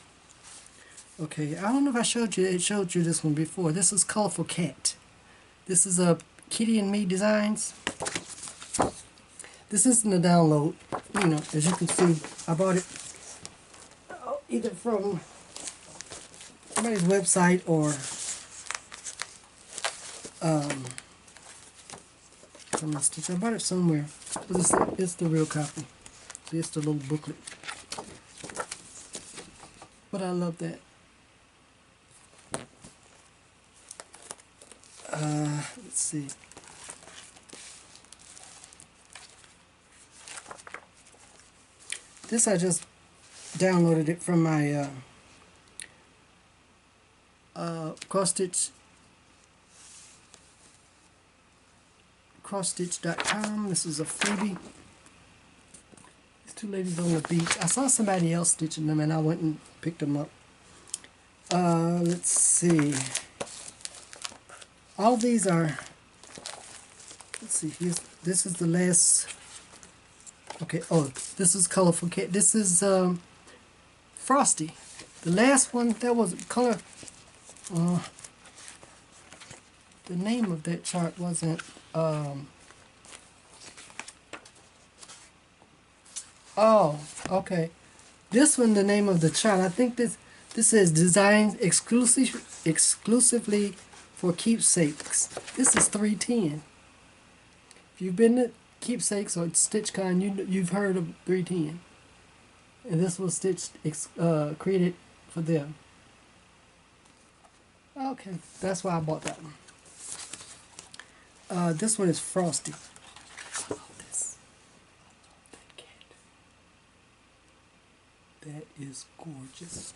Okay, I don't know if I showed you this one before. This is Colorful Cat. This is a Kitty and Me Designs. This isn't a download. You know, as you can see, I bought it either from somebody's website or from my Stitch. I bought it somewhere. But it's the real copy. See, it's the little booklet. But I love that. Let's see. This I just downloaded it from my crossstitch.com. This is a freebie. These two ladies on the beach. I saw somebody else stitching them and I went and picked them up. Let's see. All these are, let's see, this is the last, okay, oh, this is Colorful Cat. This is Frosty. The last one, that was color, the name of that chart wasn't, oh, okay. This one, the name of the chart, I think this says designed exclusively for keepsakes. This is 310. If you've been to Keepsakes or StitchCon, you've heard of 310. And this was created for them. Okay, that's why I bought that one. This one is Frosty. I love this. I love that cat. That is gorgeous.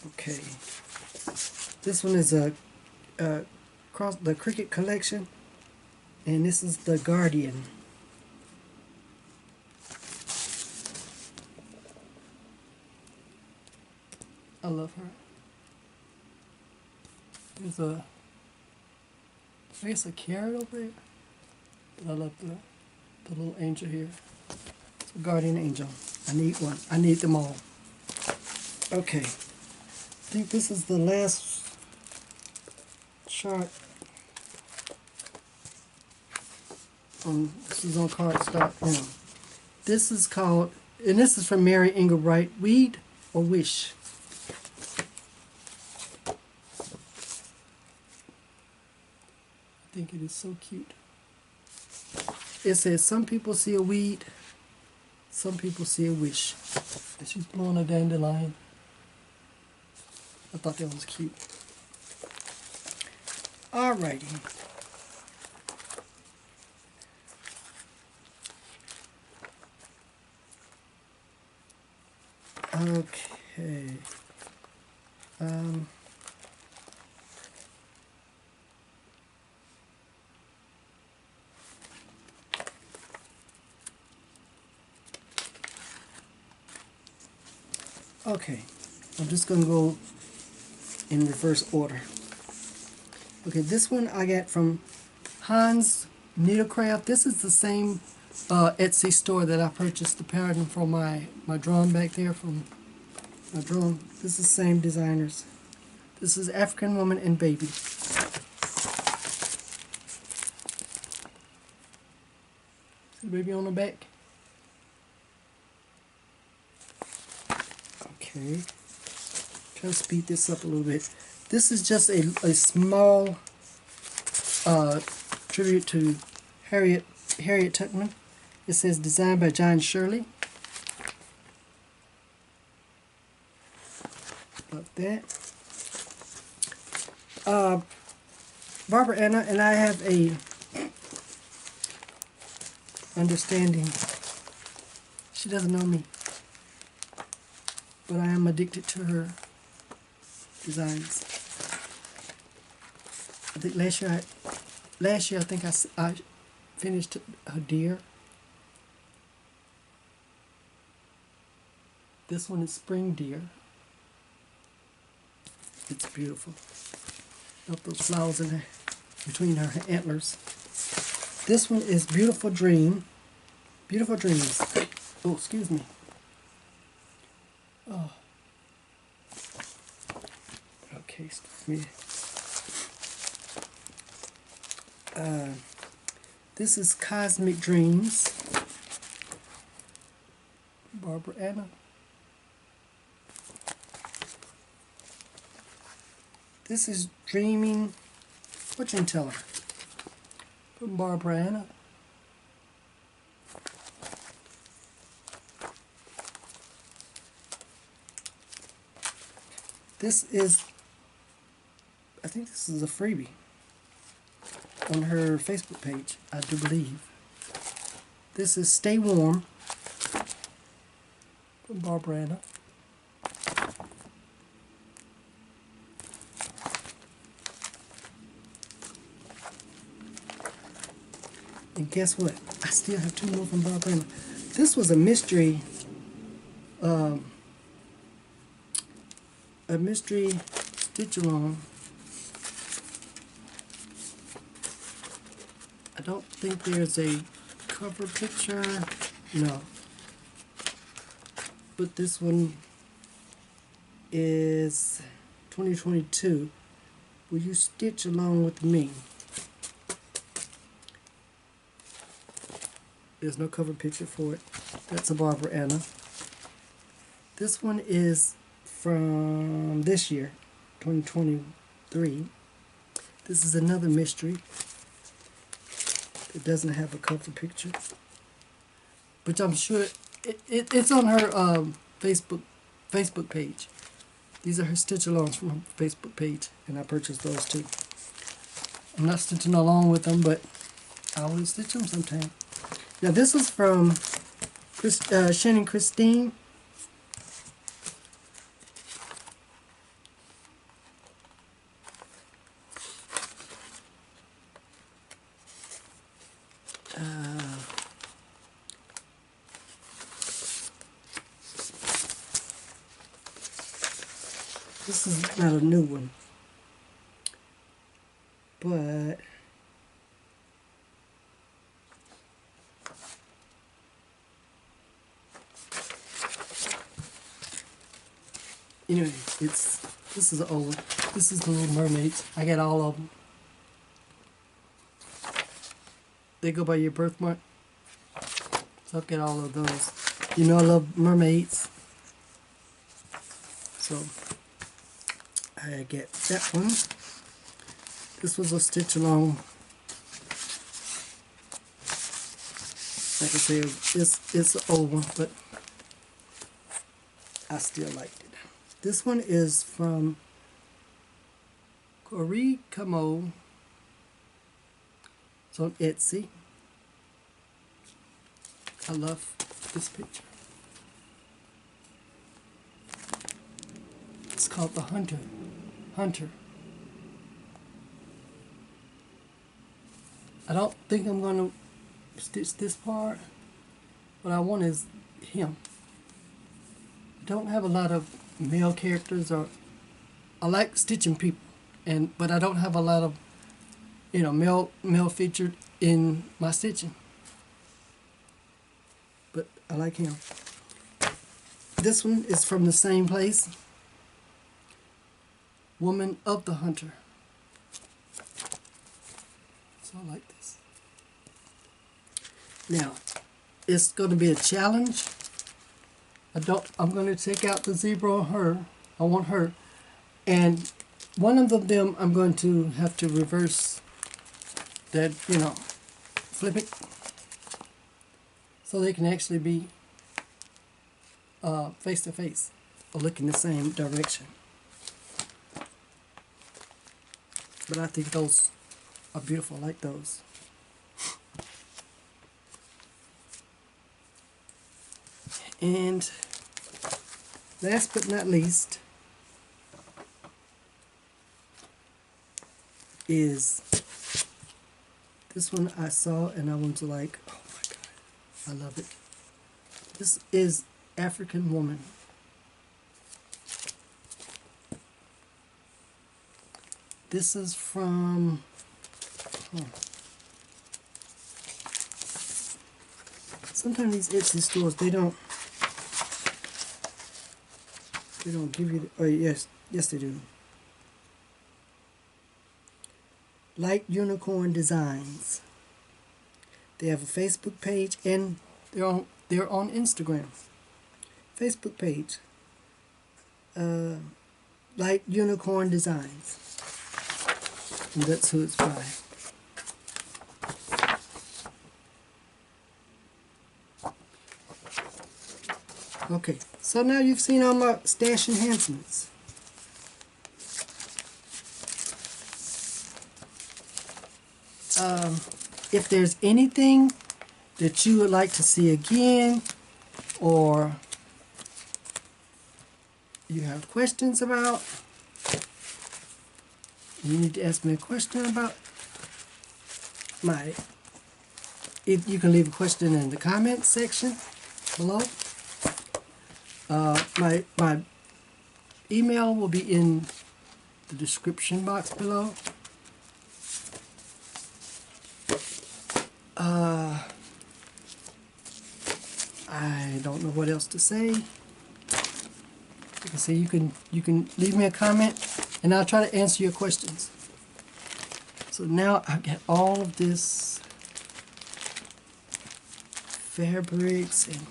Okay. This one is the Cricket Collection, and this is the Guardian. I love her. There's I guess a carrot over there. But I love the little angel here. It's a guardian angel. I need one. I need them all. Okay. I think this is the last chart. This is on cardstock now. This is called, and this is from Mary Engelbright, Weed or Wish. I think it is so cute. It says, some people see a weed, some people see a wish. And she's blowing a dandelion. I thought that was cute. Alrighty. Okay. Okay, I'm just going to go in reverse order. Okay, this one I got from Hans Needlecraft. This is the same Etsy store that I purchased the pattern for my drum back there from my drum. This is the same designers. This is African Woman and Baby. See the baby on the back? Okay, try to speed this up a little bit. This is just a small tribute to Harriet Tubman. It says designed by John Shirley. Like that. Barbara Anna and I have a understanding. She doesn't know me, but I am addicted to her designs. I think last year I think I finished her deer. This one is spring deer. It's beautiful. Got those flowers in there between her antlers. This one is Beautiful Dream. Beautiful Dreams. Oh, excuse me. Oh. Okay, excuse me. This is Cosmic Dreams. Barbara Anna. This is Dreaming Fortune Teller from Barbara Anna. This is, I think this is a freebie on her Facebook page, I do believe. This is Stay Warm from Barbara Anna. And guess what? I still have two more from Barbara Anna. This was a mystery stitch along. I don't think there's a cover picture. No. But this one is 2022. Will you stitch along with me? There's no cover picture for it. That's a Barbara Anna. This one is from this year, 2023. This is another mystery. It doesn't have a cover picture, which I'm sure it's on her Facebook page. These are her stitch-alongs from her Facebook page, and I purchased those too. I'm not stitching along with them, but I will stitch them sometime. Now this is from Shannon Christine. This is not a new one, but anyway, this is an old one. This is the Little Mermaids. I got all of them. they go by your birthmark. So I've got all of those. You know I love mermaids. So I get that one. This was a stitch along. Like I say, it's an old one, but I still liked it. This one is from Corey Camo. It's on Etsy. I love this picture. It's called The Hunter. I don't think I'm going to stitch this part. What I want is him. I don't have a lot of male characters, or I like stitching people, but I don't have a lot of male featured in my stitching. But I like him. This one is from the same place. Woman of the Hunter. So I like this. Now, it's going to be a challenge. I'm going to take out the zebra on her. I want her. And one of them I'm going to have to reverse that, flip it. So they can actually be face to face or look in the same direction. But I think those are beautiful. I like those. And last but not least is this one I saw and I was like, oh my God, I love it. This is African Woman. This is from sometimes these Etsy stores they don't give you the, oh yes they do. Light Unicorn Designs. They have a Facebook page and they're on Instagram. Facebook page. Light Unicorn Designs. And that's who it's by. Okay, so now you've seen all my stash enhancements. If there's anything that you would like to see again, or you have questions about, you need to ask me a question about you can leave a question in the comments section below. My email will be in the description box below. I don't know what else to say. You can say you can leave me a comment and I'll try to answer your questions. So now I've got all of this fabrics and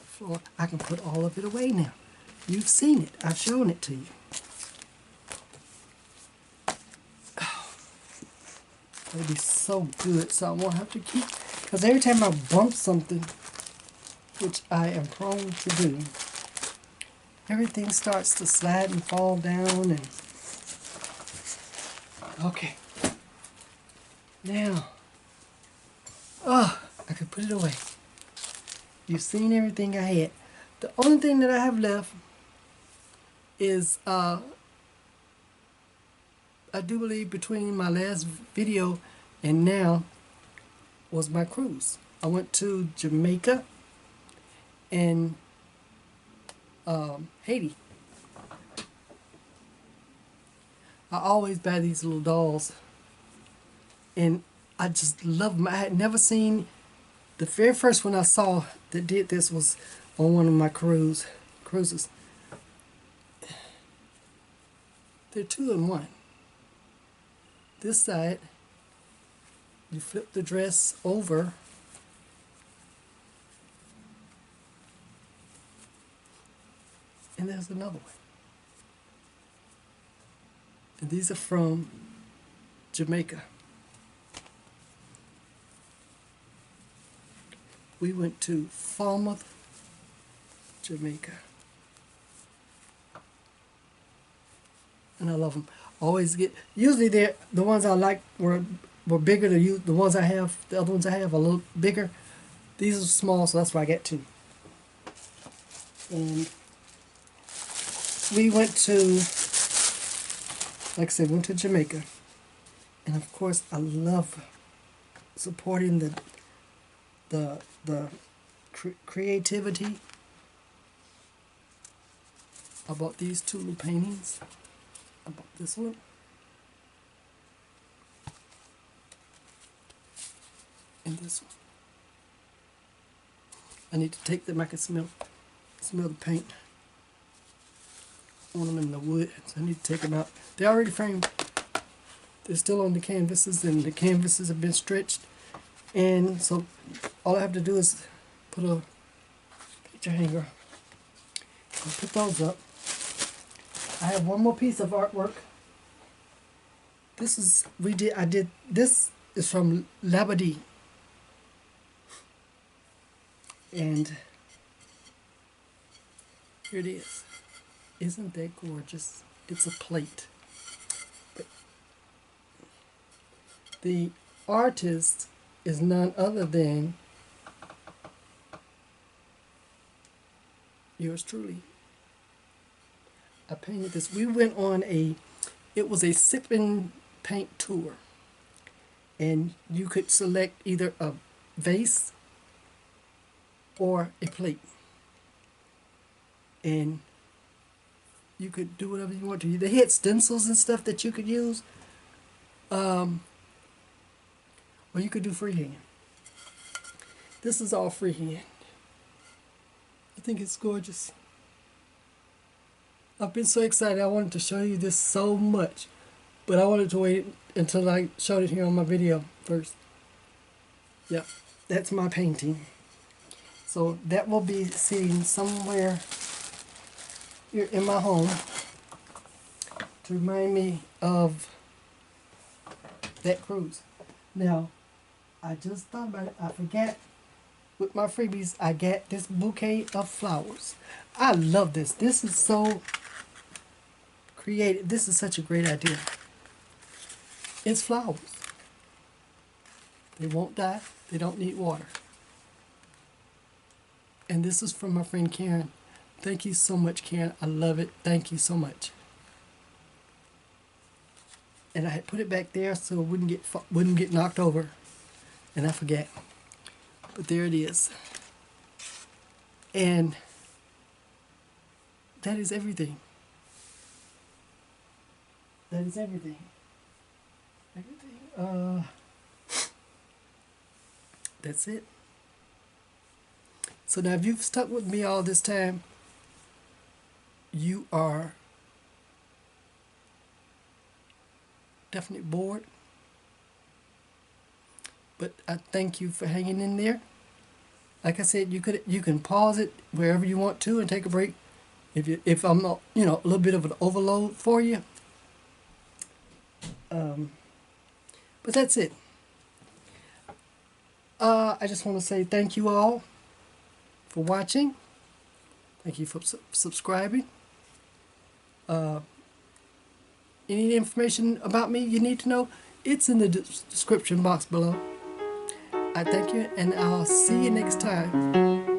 floor. I can put all of it away now. You've seen it. I've shown it to you. Oh, that'll be so good. So I won't have to keep, because every time I bump something, which I am prone to do, everything starts to slide and fall down. And okay, now, I could put it away. You've seen everything I had. The only thing that I have left is, I do believe between my last video and now was my cruise. I went to Jamaica and Haiti. I always buy these little dolls and I just love them. I had never seen, the very first one I saw that did this was on one of my cruises. They're 2 in 1. This side you flip the dress over, and there's another one. And these are from Jamaica. We went to Falmouth, Jamaica. And I love them. Always get, usually they're, the ones I like were bigger. The ones I have, the other ones I have are a little bigger. These are small, so that's why I get two. And we went to, like I said, went to Jamaica. And of course, I love supporting the creativity. I bought these two little paintings. I bought this one. And this one. I need to take them. I can smell the paint on them in the wood. So I need to take them out. They're already framed. They're still on the canvases, and the canvases have been stretched. And so all I have to do is put a picture hanger. I'll put those up. I have one more piece of artwork. This is, this is from Labadee. And here it is. Isn't that gorgeous? It's a plate. But the artist is none other than yours truly. I painted this. We went on it was a sip and paint tour. And you could select either a vase or a plate. And you could do whatever you want to. They had stencils and stuff that you could use. Or you could do freehand. This is all freehand. I think it's gorgeous. I've been so excited. I wanted to show you this so much. But I wanted to wait until I showed it here on my video first. Yep, that's my painting. So that will be sitting somewhere here in my home to remind me of that cruise. Now, I just thought about it. I forgot, with my freebies, I got this bouquet of flowers. I love this. This is so creative. This is such a great idea. It's flowers. They won't die. They don't need water. And this is from my friend Karen. Thank you so much, Karen. I love it. Thank you so much. And I had put it back there so it wouldn't get knocked over. And I forget. But there it is. And that is everything. That is everything. Everything. That's it. So now if you've stuck with me all this time, you are definitely bored. But I thank you for hanging in there. Like I said, you can pause it wherever you want to and take a break. If I'm not, a little bit of an overload for you. But that's it. I just want to say thank you all for watching. Thank you for subscribing. Any information about me you need to know, it's in the description box below. I thank you, and I'll see you next time.